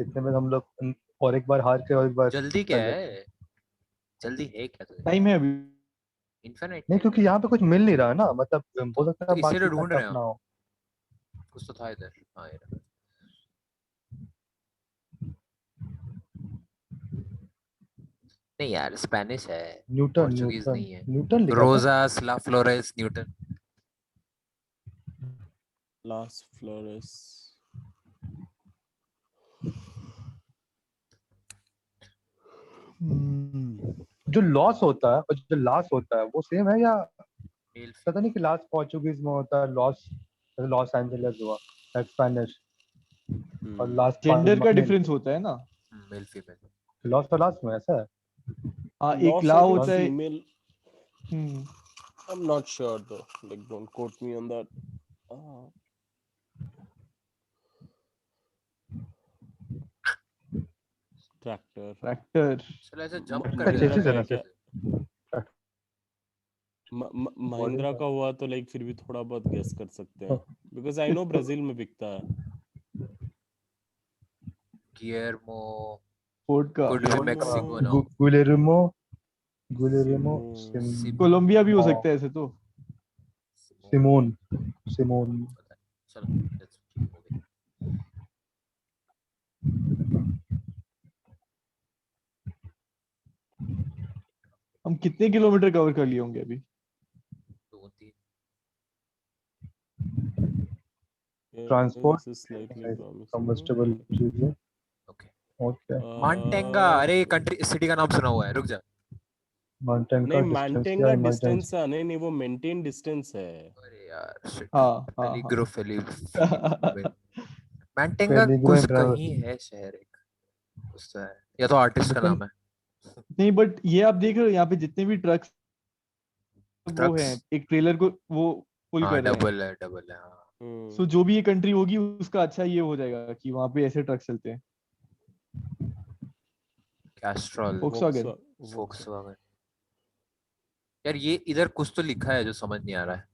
इतने में हम लोग और एक बार हार के और एक बार जल्दी क्या कर लेते हैं। है, जल्दी है क्या तुझे? टाइम है अभी। इन्फिनिट नहीं, क्योंकि यहाँ पे कुछ मिल नहीं रहा ना, मतलब हो सकता तो है इसीलिए बाकी ढूंढ टफ रहे हो। ना हो। कुछ तो था इधर, हाँ ये रहा। नहीं यार स्पेनिश है, न्यूटन पोर्चुगीज न्यूटन नहीं है। न्यूटन लिखा था। रोजास ला फ्लोरेस न्यूटन। लास फ्लोरेस। जो लॉस होता है और जो लास होता है वो सेम है, या मेल पता नहीं कि लास पोर्चुगीज में होता है, लॉस लॉस एंजलिस हुआ स्पेनिश, और लास जेंडर का नहीं, डिफरेंस होता है ना। Male female. लॉस और लास में ऐसा है। हाँ एक लॉस ला आई थिंक होता है। Female. Hmm. I'm not sure though. Like, don't quote me on that. Ah. Tractor. Tractor. चलो ऐसे जंप कर अच्छा, देते चीज है हैं ना क्या? क्या? महिंद्रा का हुआ तो लाइक फिर भी थोड़ा बहुत गेस कर सकते हैं, बिकॉज आई नो ब्राजील में बिकता है। गियर्मो फोर्ड का। could be Mexico now. Guillermo Guillermo Simone. Colombia भी हो सकता है ऐसे तो। सिमोन सिमोन चलो let's keep moving. हम कितने किलोमीटर कवर कर लिए होंगे अभी? 2-3 transport This is slightly promising. Combustible चीजें ओके। और क्या मांटेंगा, अरे कंट्री सिटी का नाम सुना हुआ है, रुक जा। माउंटेन का नहीं, डिस्टेंस या मैंटेंगा इमरजेंसी। डिस्टेंस है, नहीं नहीं, वो मेंटेन डिस्टेंस है। अरे यार शिट, हाँ हाँ हाँ। पेलिग्रो मांटेंगा पेलिग्रो कुछ इंटरनेशनल। कहीं है शहर एक, कुछ तो है, या तो आर्टिस्ट का नाम है। नहीं बट ये आप देख रहे हो यहाँ पे जितने भी ट्रक्स वो ट्रक्स, हैं एक ट्रेलर को वो पुल हाँ कर रहे हैं। डबल है हाँ। सो जो भी ये कंट्री होगी उसका अच्छा ये हो जाएगा कि वहाँ पे ऐसे ट्रक चलते हैं। Castrol, Volkswagen। फोक्सवैगन। यार ये इधर कुछ तो लिखा है जो समझ नहीं आ रहा है।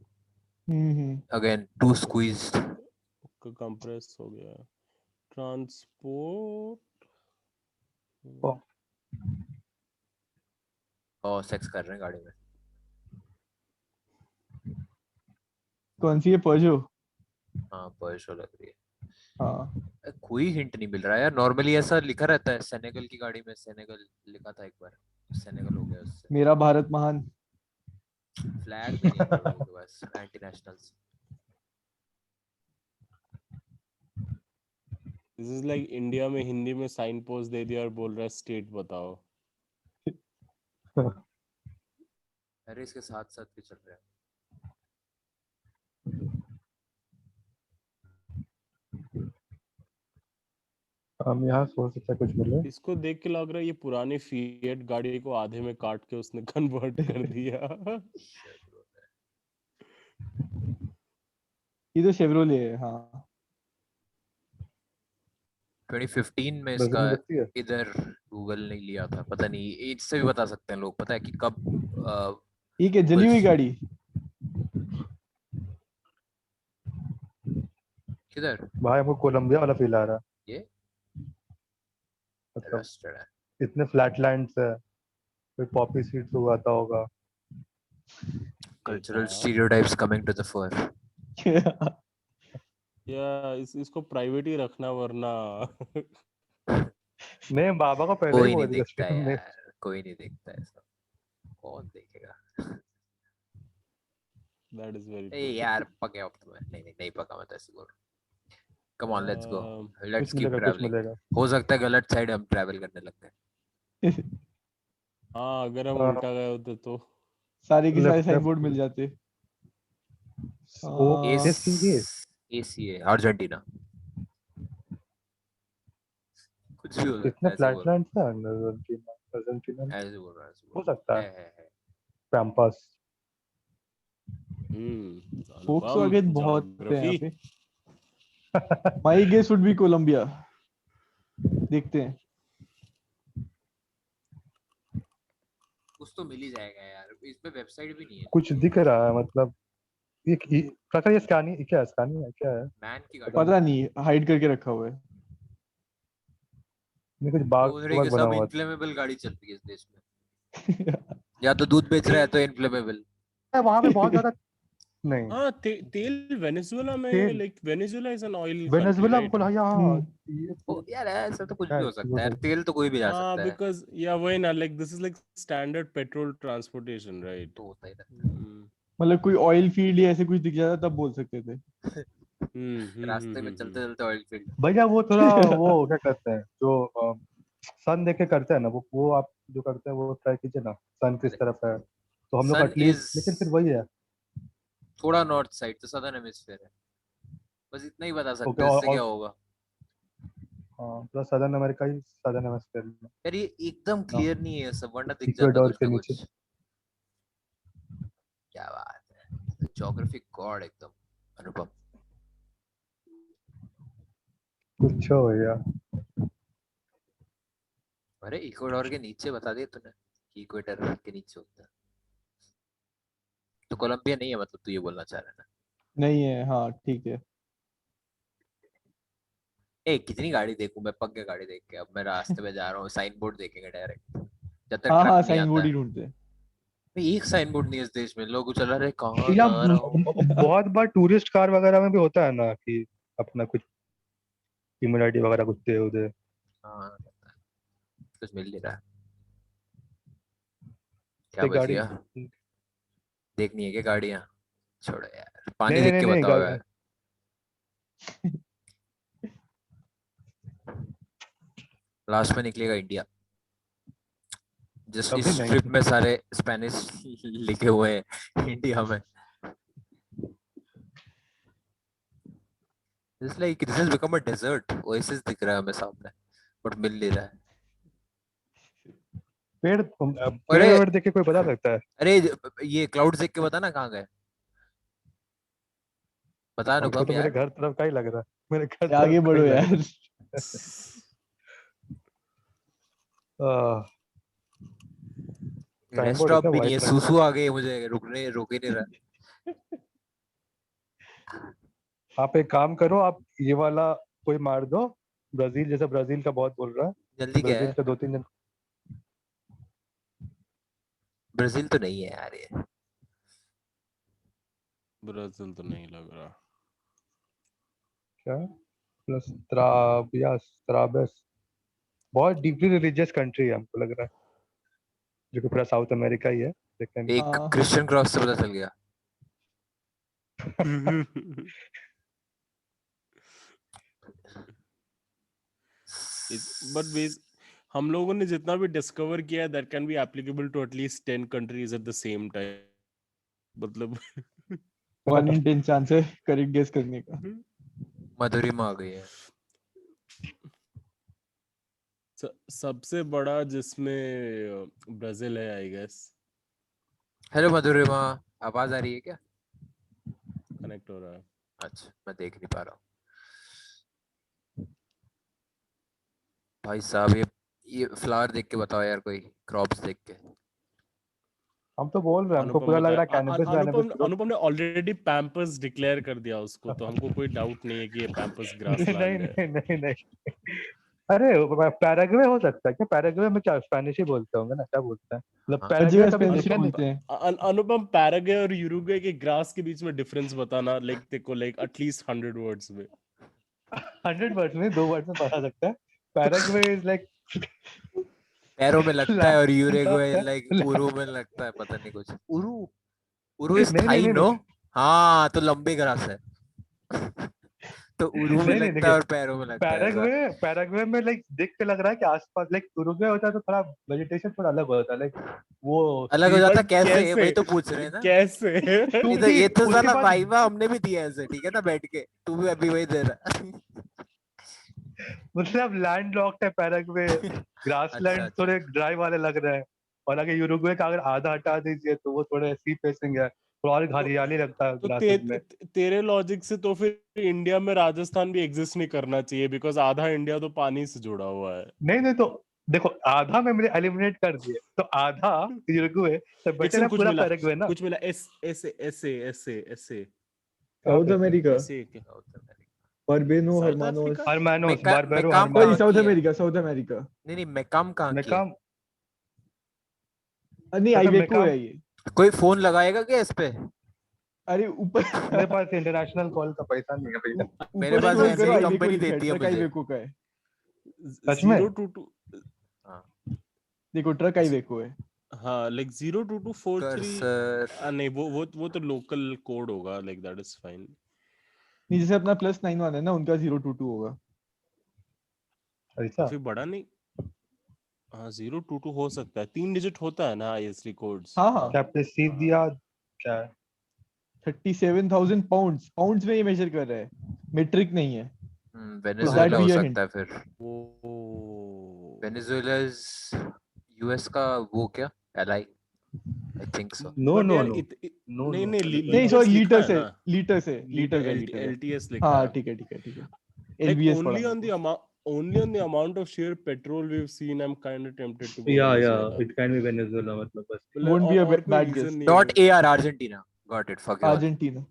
Again to squeeze. कंप्रेस हो गया। ट्रांसपोर्ट। और सेक्स कर रहे हैं गाड़ी में। कौन सी है पर्जो? हाँ पर्शो लग रही है। हाँ कोई हिंट नहीं मिल रहा है यार, नॉर्मली ऐसा लिखा रहता है। सेनेगल की गाड़ी में सेनेगल लिखा था एक बार, सेनेगल हो गया उससे। मेरा भारत महान। फ्लैग भी नहीं है इन लोगों के पास, anti nationals. This is like India में हिंदी में साइन पोस्ट दे दिया और बोल रहा है स्टेट बताओ। अरे इसके साथ साथ भी चल रहा है। हम यहाँ सोच सकते हैं कुछ मिले। इसको देख के लग रहा है ये पुरानी फिएट गाड़ी को आधे में काट के उसने कन्वर्ट कर दिया। ये तो शेवरोले है हाँ। 2015 में ब्राजील इसका में लगती है। इधर गूगल ने लिया था, पता नहीं इससे भी बता सकते हैं लोग, पता है कि कब ठीक है जली हुई गाड़ी। किधर भाई हमको कोलंबिया वाला फील आ रहा है, ये मतलब रस्टेड है। इतने फ्लैट लैंड्स है, कोई पॉपी सीड्स उगाता होगा। Cultural stereotypes coming to the fore. या इसको प्राइवेट ही रखना वरना। नहीं, बाबा को पहले ही कोई नहीं बोल दिया देखता है स्ट्रीम में। यार, कोई नहीं देखता है सब, कौन देखेगा। दैट इज वेरी ए यार पके अब तो नहीं पका, मैं तो ऐसे बोल रहा हूँ। Come on let's go, let's कुछ कीप मिलेगा कुछ ट्रैवलिंग। मिलेगा। हो सकता है गलत साइड हम ट्रैवल करने लग गए। हाँ, अगर हम हाँ। उल्टा गए होते तो। सारे के सारे लेफ्ट साइन लेफ्ट बोर्ड मिल जाते। ओ एसीए एसीए अर्जेंटीना, कुछ भी हो सकता इतने है, ऐसे फ्लैट बोल लैंड्स है अर्जेंटीना अर्जेंटीना में। ऐसे बोल रहा है, ऐसे हो बोल रहा सकता है। है पैम्पास। Volkswagen बहुत है यहाँ ज्योग्राफी। पे। My guess would be Colombia. देखते हैं। कुछ तो मिल ही जाएगा यार, इस पे वेबसाइट भी नहीं है। कुछ दिख रहा है, मतलब काका ये स्कैनिंग क्या है, स्कैनिंग है क्या है? मैन की गाड़ी पता नहीं हाइड करके रखा हुआ है। नहीं कुछ बाग बोल रहे बाग कि बना सब हुआ इनफ्लेमेबल गाड़ी चल रही है इस देश में, या तो दूध बेच रहा है तो इनफ्लेमेबल। है वहां पे बहुत ज्यादा नहीं हाँ तेल वेनेजुएला में तेल like Venezuela is an oil country Venezuela right बोला यहाँ हम्म। ये ओ तो यार ऐसा तो कुछ भी शायद हो ये सकता हो है यार, सकता तेल तो कोई भी जा हाँ सकता है, बिकॉज या वही ना like this is like standard petrol transportation right तो होता ही रहता मतलब कोई ऑयल फील्ड या ऐसे कुछ दिख जाता तब बोल सकते थे। है। रास्ते में चलते चलते ऑयल फील्ड। भैया वो थोड़ा वो क्या कहते हैं जो सन देख के करते हैं ना वो आप जो करते हैं वो ट्राई कीजिए ना सन किस तरफ है तो हम लोग सन एटलीस्ट इज लेकिन फिर वही है थोड़ा नॉर्थ साइड, तो सदर्न हेमिस्फीयर है, बस इतना ही बता ओके सकते हैं इससे क्या होगा। हाँ थोड़ा सदर्न अमेरिका ही सदर्न हेमिस्फीयर में यार ये एकदम ना क्लियर नहीं है सब, वरना दिख जाता इक्वेडोर कुछ के ना नीचे कुछ। क्या बात है, ज्योग्राफी गॉड एकदम अनुपम। कुछ हो भैया अरे इक्वेडोर के नीचे बता दिया तूने कि इक्वेटर के नीचे होता है, तो कोलंबिया नहीं है मतलब तू ये बोलना चाह रहा है ना। नहीं है, हाँ ठीक है। ए कितनी गाड़ी देखूं मैं, पक गया गाड़ी देख के, अब मैं रास्ते में जा रहा हूँ, साइन बोर्ड देखेंगे डायरेक्ट, जब तक हाँ ट्रक हाँ नहीं साइन आता बोर्ड है। ही ढूंढते हैं। भाई एक साइन बोर्ड नहीं है इस देश में, लोग चला रहे कहाँ या जा रहा हूँ। बहुत बार टूरिस्ट कार वगैरह में भी होता है ना कि अपना कुछ ईमेल आईडी वगैरह कुछ दे उधर हाँ कुछ मिल नहीं रहा है। क्या बच गाड़ी गया, देखनी है क्या गाड़ियाँ, छोड़ो यार, पानी नहीं देख नहीं के नहीं बताओ यार। लास्ट में निकलेगा इंडिया, जिस कभी इस नहीं ट्रिप में सारे स्पेनिश लिखे हुए हैं इंडिया में। It's like this has become a desert, oasis दिख रहा है हमें सामने, बट मिल नहीं रहा है। पेड़ अरे वेड़ देख के कोई बता सकता है अरे ये क्लाउड देख के बता ना कहाँ गए, बता हमको अनुपम तो मेरे यार। घर तरफ का ही लग रहा है मेरे घर आगे तरफ का बढ़ो ही लग यार। रहा है साइन रेस्ट बोर्ड है स्टॉप क्या भी नहीं है, व्हाइट रंग सुसु आ गई मुझे, रुक ही नहीं रहा। आप एक काम करो आप ये वाला कोई मार दो ब्राजील जैसा ब्राजील का बहुत बोल रहा है जल्दी क्या ब्राजील है, का 2-3 दिन ब्राजील तो नहीं है यार ये। ब्राजील तो नहीं लग रहा क्या प्लस त्राबस बहुत डीपली रिलीजियस कंट्री है हमको लग रहा है जो कि पूरा साउथ अमेरिका ही है लेकिन एक हाँ क्रिश्चियन क्रॉस से पता चल गया। बट हम लोगों ने जितना भी डिस्कवर किया that can be applicable to at least 10 countries at the same time मतलब 1 in 10 चांस है करेक्ट गेस करने का। मधुरिमा आ गई है। सबसे बड़ा जिसमें ब्राजील है आई गेस। हेलो मधुरिमा, आवाज आ रही है क्या? कनेक्ट हो रहा है। अच्छा मैं देख नहीं पा रहा हूँ भाई साहब। ये फ्लावर देख के बताओ यार, कोई क्रॉप्स देख के। हम तो बोल रहे हैं हमको अनुपम पूरा लग बता रहा है कैनबिस अनुपम वैनबिस अनुपम ने ऑलरेडी पैम्पर्स डिक्लेयर कर दिया उसको, तो हमको कोई डाउट नहीं है कि ये पैम्पर्स नहीं ग्रासलैंड है। नहीं नहीं नहीं अरे पैराग्वे हो सकता है क्या पैराग्वे में क्या स्पेनिश ही बोलते होंगे ना क्या बोलते हैं मतलब हाँ। हर पैराग्वे जगह कभी स्पेनिश दिखा नहीं बोलते हैं। अनुपम पैराग्वे और यूरुग्वे के ग्रास के बीच में डिफरेंस बताना, लाइक देखो लाइक एटलीस्ट 100 वर्ड्स में। 100 वर्ड्स में 2 वर्ड्स में बता सकता है पैराग्वे इज लाइक पैरों में लगता है और यूरुग्वे लाइक उरु में लगता है, पता नहीं कुछ। उरु, उरु इज नहीं नहीं थाई नहीं नो। नहीं हाँ तो लंबे ग्रास है। तो उरु में नहीं नहीं लगता है देखिए और पैरों में लगता है ऐसा। पैराग्वे में लाइक देख के लग रहा है कि आसपास लाइक उरुग्वे होता है तो थोड़ा वेजिटेशन थोड़ा अलग होता है लाइक वो अलग हो जाता बट कैसे, कैसे वही तो पूछ रहे हैं ना। कैसे क्योंकि ये तो उसके साला पास वाइवा हमने भी दिया है ऐसे, ठीक है ना, बैठ के तू भी अभी वही दे रहा। मतलब लैंड लॉक्ड है पैराग्वे अच्छा ग्रासलैंड अच्छा। थोड़े ड्राई वाले लग रहे हैं और अगर यूरुग्वे का अगर आधा हटा दीजिए तो वो थोड़े सी फेसिंग है थोड़ा और तो, हरियाली लगता है तो ग्रासेस में तेरे लॉजिक से तो फिर इंडिया में राजस्थान भी एग्जिस्ट नहीं करना चाहिए, बिकॉज आधा इंडिया तो पानी से जुड़ा हुआ है। नहीं नहीं तो देखो आधा में मैंने एलिमिनेट कर दिए तो आधा यूरुग्वे तो एक बेटर सेकंड, है पूरा पैराग्वे ना कुछ मिला एस ऐसे कहाँ साउथ पे अमेरिका। ऐसे क्या? South America. बर्बेनो, साउथ हर्मानोस। अफ्रीका? हरमानोस, बारबेरो, मेकाम सॉरी, कहाँ हरमानोस। साउथ की है? America, South America. नहीं मेकाम कहाँ की है? मेकाम नहीं, मतलब आइवेको मेकाम है ये। कोई फोन लगाएगा क्या इस पे? अरे ऊपर मेरे पास इंटरनेशनल कॉल का पैसा नहीं है भैया। मेरे ऊपर पास स्क्रॉल ऐसे करो, ही आइवेको कंपनी लिखा है, देती है ट्रक मुझे। आइवेको का है। सच में? 022 हाँ देखो ट्रक आइवेको है। हाँ लाइक 02243 कर्सर नहीं वो तो लोकल कोड होगा लाइक दैट इज फाइन। नहीं, जैसे अपना +91 है ना, उनका 022 होगा। ऐसा काफी बड़ा नहीं। हाँ 022 हो सकता है, 3 डिजिट होता है ना आईएसडी कोड्स। हाँ हाँ। क्या आपने सीख दिया क्या है? 37,000 पाउंड्स, पाउंड्स में ये मेजर कर रहा है, मीट्रिक नहीं है। वेनेजुएला be हो a सकता है फिर। ओ वेनेजुएला इज यूएस का वो क्या ally? I think so. No but no यार नो नो नहीं नो नहीं नहीं लीटर्स सॉरी, लिखा लीटर है से, ना, लीटर से, लीटर का लीटर है। एलटीएस लिखा हाँ है। ठीक है ठीक है ठीक है। Like एलबीएस पढ़ा only on the amount of sheer petrol we've seen, I'm kind of tempted to go या Venezuela. It can be Venezuela मतलब बस। मतलब Won't be a और कोई bad reason guess. नहीं है डॉट मुझे। AR Argentina got it fuck your. Argentina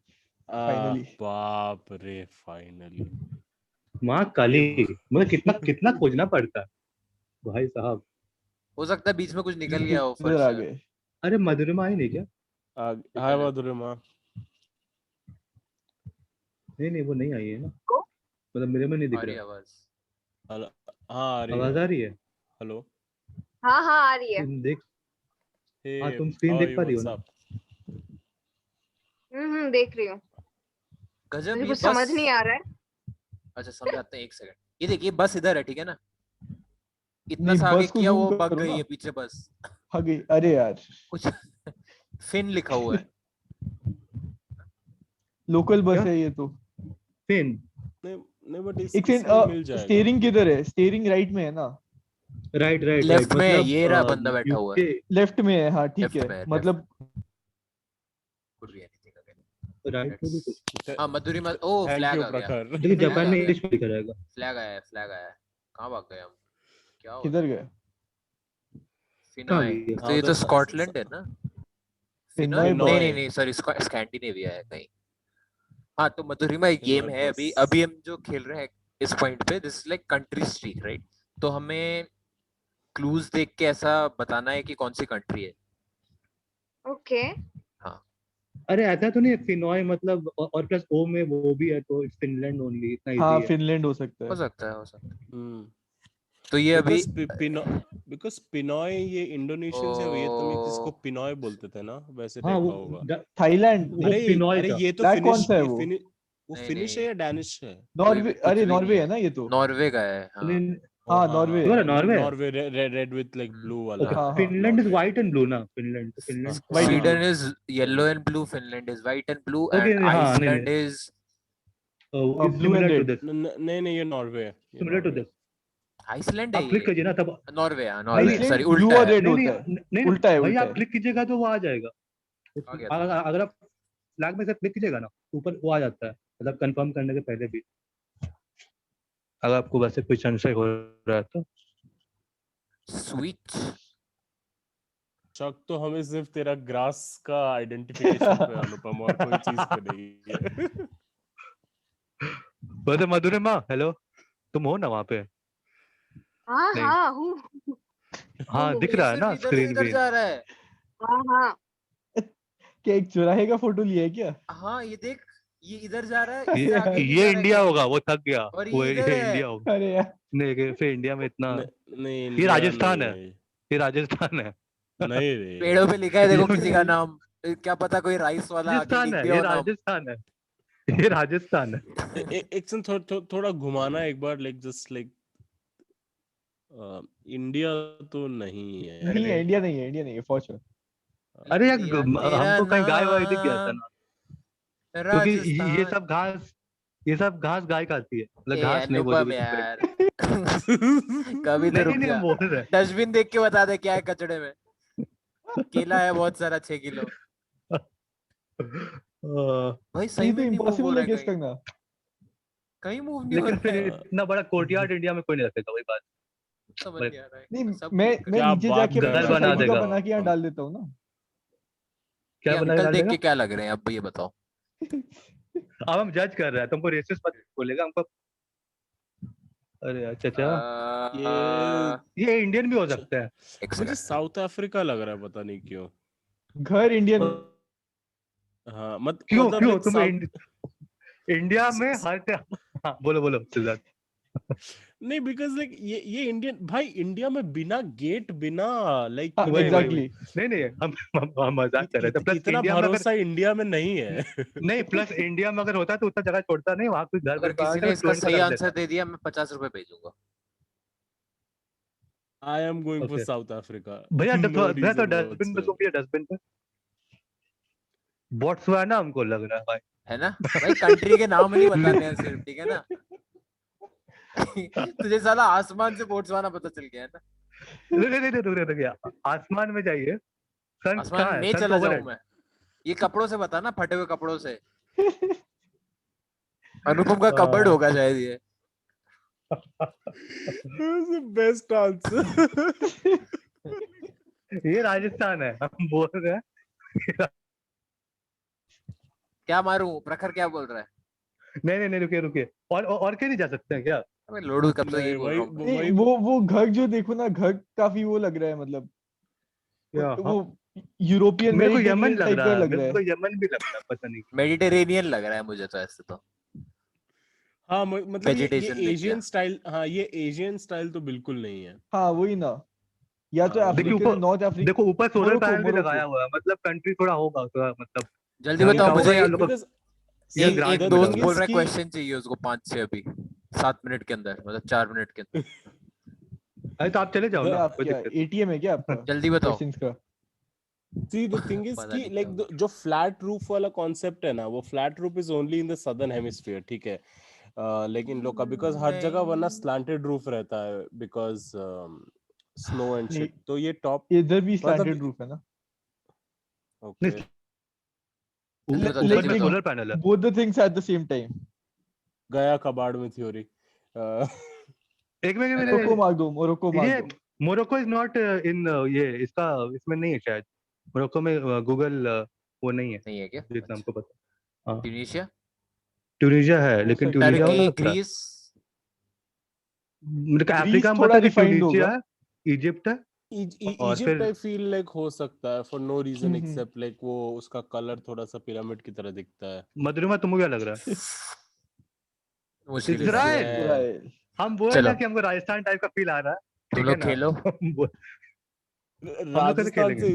finally. बाप रे फाइनली। माँ काली, मुझे कितना कितना खोजना पड़ता है भाई साहब। हो सकता है बीच में कुछ निकल गया हो इधर आ फर्स्ट। गए। अरे मधुरिमा आई नहीं क्या? हाय मधुरिमा। नहीं वो नहीं आई है ना, मतलब मेरे में नहीं दिख आ रही रहा। आवाज। हाँ आ रही आवाज है। आ रही है? हेलो हाँ हाँ आ रही है। तुम देख, हे हाँ तुम स्क्रीन हाउ देख पा रही हो ना? देख रही हूँ। गजब मुझे ये कुछ समझ नहीं बस। आ रहा है। अच्छा समझाते हैं, एक सेकंड। ये देखिए बस इधर है, ठीक है ना? इतना नहीं, सा आगे बस को किया zoom वो बग करो गई ना। है पीछे बस। आ गई, अरे यार कुछ फिन लिखा हुआ है। लोकल बस क्या? है ये तो। फिन नहीं बट एक इसमें मिल जाएगा। स्टीयरिंग किधर है? स्टीयरिंग राइट में है ना? राइट राइट राइट लेफ्ट में मतलब ये रहा बंदा बैठा हुआ है। यूके लेफ्ट में है, हाँ ठीक Left है में है, मतलब। Could be anything again. Right में भी कुछ। हाँ मधुरिमा। ओ थैंक फ्लैग यू आ गया। प्रखर। देखिए Flag जापान आ में गया। इंग्लिश में लिखा रहेगा। फ्लैग आया है, फ्लैग आया है। कहाँ भाग गए हम? क्या हो किधर गए? कहाँ फिनॉय। गया? तो ये तो स्कॉटलैंड है ना? फिनॉय फिनॉय नहीं नहीं नहीं सॉरी, स्कैंडिनेविया है कहीं। हाँ तो मधुरिमा एक गेम फिनॉय है बस। अभी अभी हम जो खेल रहे हैं इस पॉइंट पे, this like country streak right? तो हमें क्लूज देख के ऐसा बताना है कि कौन सी कंट्री है। ओके। अरे ऐसा तो नहीं है फिनॉय मतलब और प्लस ओ में वो भी है तो फिनलैंड ओनली, इतना हाँ इजी है। फिनलैंड हो सकता हो है। सकता है, हो सकता है। तो ये अभी बिकॉज पिनॉय ये इंडोनेशियन से वियतनामीज जिसको पिनॉय बोलते थे ना, वैसे हाँ देखा वो होगा। थाईलैंड वो अरे फिनॉय अरे था। ये तो Black कौन फिनिश सा है ये वो? वो नहीं, फिनिश नहीं। है या डैनिश है? नॉर्वे, कुछ अरे भी नहीं नॉर्वे है। है ना ये तो। नॉर्वे का है हाँ। हाँ नॉर्वे है। नॉर्वे है? Norway red with like blue वाला। ओके हाँ, हाँ। Finland is Norway. White and blue ना, फिनलैंड तो Finland White and Sweden blue. is yellow and blue, Finland is white and blue, Okay, and हाँ, नहीं, Iceland नहीं. is is blue and similar to red. This, नहीं नहीं ये Norway है, ये सिमिलर टू नॉर्वे है। दिस। Iceland है आप क्लिक ये। कीजिए ना तब। नॉर्वे हाँ, नहीं, नॉर्वे सॉरी आइसलैंड ब्लू उल्टा और है। रेड नहीं होता है। नहीं नहीं उल्टा है, भाई उल्टा आप है। क्लिक कीजिएगा तो वो आ जाएगा। आ गया था। अगर आप फ्लैग में से क्लिक कीजिएगा ना ऊपर वो आ जाता है, मतलब कंफर्म करने के पहले भी। अगर आपको वैसे कोई संशय हो रहा है तो स्वीट। शक तो हमें सिर्फ तेरा ग्रास का आइडेंटिफिकेशन पे अनुपम, और कोई चीज पे नहीं है। वैसे मधुरिमा हेलो, तुम हो ना वहाँ पे? हाँ नहीं। हाँ हूँ। हाँ दिख रहा है ना इधर से स्क्रीन इधर भी। जा रहा है। हाँ हाँ। क्या एक चौराहे का फोटो लिया है क्या? हाँ ये देख, ये इधर जा रहा है, अरे इससे यार, आगे भी ये जा रहा है इंडिया कहीं। होगा, वो थक गया। और वो ये इधर है। इंडिया होगा। अरे यार नहीं फिर इंडिया में इतना, नहीं ये इंडिया राजस्थान नहीं है, ये राजस्थान है। नहीं रे। पेड़ों पे लिखा है देखो ये किसी का नाम। क्या पता कोई राइस वाला आके राजस्थान लिख है, दिया ये हो नाम। राजस्थान है, ये राजस्थान है। एक सेकंड थोड़ा घुमाना एक बार, लाइक जस्ट लाइक इंडिया तो नहीं है। नहीं है, इंडिया नहीं है, इंडिया नहीं है फॉर श्योर। अरे यार इंडिया तेरा हमको कहीं गाय वाय दिख गया था नाम, ना, क्योंकि ये राजस्थान। सब घास, ये सब घास गाय खाती है, मतलब ए घास नहीं बोली अनुपम यार। कभी तो नहीं रुक नहीं जा। हम बोल रहे हैं। डस्टबिन देख के बता दे क्या है कचड़े में। केला है बहुत सारा 6 किलो। भाई सही ये तो में नहीं मूव हो इम्पॉसिबल रहा है है गेस कहीं। करना। कहीं मूव नहीं हो लेकिन रहा फिर है। इतना बड़ा कोर्टयार्ड इंडिया में कोई नहीं रखेगा, वही बात। समझ नहीं आ रहा है। नहीं, सब मैं click कर- क्या नीचे बात जाके कर अपनी घर रहा है बना सोसाइटी का देगा। बना के यहाँ डाल देता हूँ ना। क्या ये बना अंकल डाल देख देगा? के क्या लग रहे हैं अब ये बताओ। अब हम जज कर रहे हैं, तुमको रेसिस्ट मत बोलेगा हमको। अरे यार चाचा, ये ये इंडियन भी हो सकते हैं। एक मुझे सेकंड। साउथ अफ्रीका लग रहा है, पता नहीं क्यों। घर इंडियन हाँ क्यों मतलब क्यों like तुम साउथ इंडिया में हर हाँ बोलो बोलो सिद्धार्थ। नहीं, बिकॉज लाइक ये इंडियन भाई, इंडिया में बिना गेट, बिना लाइक हाँ, वही exactly. नहीं नहीं हम मजाक कर रहे थे। प्लस इतना इंडिया में अगर भरोसा इंडिया में नहीं है। नहीं, प्लस इंडिया में अगर होता तो उतना जगह छोड़ता नहीं, वहां कोई घर अगर वर किसी बनाता ने तो इसका टोरेंट पे सही कर आंसर देता। दे दिया, मैं 50 रुपए भेजूंगा। I am going for Okay. South Africa. भैया नो भैया तो रीजन डस्टबिन पे सो भैया, डस्टबिन पे बोट्सवाना हमको लग रहा है भाई। है ना भाई, कंट्री के नाम नहीं बताने हैं सिर्फ, ठीक है ना। तुझे साला आसमान से बोट्सवाना पता चल गया है ना। नहीं आसमान में जाइए। सन आसमान कहाँ है? में सन चला तो जाऊं ओवरहेड। मैं? ये कपड़ों से बता ना, फटे हुए कपड़ों से। अनुपम का कबर्ड होगा शायद ये। Best answer. ये राजस्थान है, हम बोल रहे हैं। क्या मारूं? प्रखर क्या बोल रहा है? नहीं रुकिए रुकिए, और कहीं नहीं जा सकते हैं क्या? अबे लोडू कब से नहीं यही बोल वही रहा हूँ मैं। नहीं, वही वो घर जो देखो ना, घर काफी वो लग रहा है, मतलब क्या? वो यूरोपियन मेरे को यमन मेडिटेरियन लग टाइप रहा का है, लग मेरे रहा है। को यमन भी लग रहा है, पता नहीं। मेडिटेरेनियन लग रहा है मुझे तो ऐसे तो। हाँ मतलब ये वेजिटेशन देख एशियन के। स्टाइल, हाँ ये एशियन स्टाइल तो बिल्कुल नहीं है। हाँ वही ना, या तो हाँ, देखिए अफ्रीकन, ऊपर, नॉर्थ अफ्रीका, देखो ऊपर सोलर मोरक्को पैनल भी मोरक्को। लगाया हुआ है, मतलब कंट्री थोड़ा होगा थोड़ा, मतलब जल्दी ढंग बताओ का होगा मुझे। या लोग बिकॉज या एक ग्रांट एक the मिला दोस्त thing हुआ। बोल is रहा है कि क्वेश्चन चाहिए उसको 5-6 अभी, 7 मिनट के अंदर, मतलब 4 मिनट के अंदर। अरे तो आप चले जाओ the ना, आप कोई क्या दिक्कत नहीं। एटीएम है क्या आपका जल्दी बताओ। क्वेश्चंस का? see the thing is पता कि नहीं like क्या। जो फ्लैट रूफ वाला कॉन्सेप्ट है ना, वो flat roof is only in the southern hemisphere, ठीक है। लेकिन लोग का बिकॉज हर जगह वरना नहीं। स्लैंटेड रूफ रहता है, बिकॉज स्नो एंड नहीं, शिट, तो ये टॉप इधर भी मतलब स्लैंटेड रूफ है ना। ओके। जल्दी बताओ, ऊपर जल्दी में लेकिन बताओ। सोलर पैनल है। Both the things at the same time. गया कबाड़ में थ्योरी। एक मिनट मोरक्को मार दो, मोरक्को मार ये दो। मोरक्को इज नॉट इन ये इसका इसमें नहीं है शायद। मोरक्को में गूगल वो नहीं है नहीं है क्या? जितना हमको पता। हाँ ट्यूनीशिया, ट्यूनीशिया है, हो लेकिन सकता ट्यूनीशिया हो टर्की, सकता है। ग्रीस। मेरे को ग्रीस अफ्रीका में थोड़ा पता है कि रिफाइंड ट्यूनीशिया होगा। है, इजिप्ट है, और इजिप्ट फिर आई फील लाइक हो सकता है, for no reason hmm. Except like वो उसका कलर थोड़ा सा पिरामिड की तरह दिखता है। मधुरिमा तुमको क्या लग रहा है? मुझे भी लगा। इजराइल। इजराइल। हम बोल रहे चलो हैं कि हमको राजस्थान टाइप का फील आ रहा है, तुम ठीक है लोग ना। खेलो। हम लोग कैसे राजस्थान खेलेंगे? से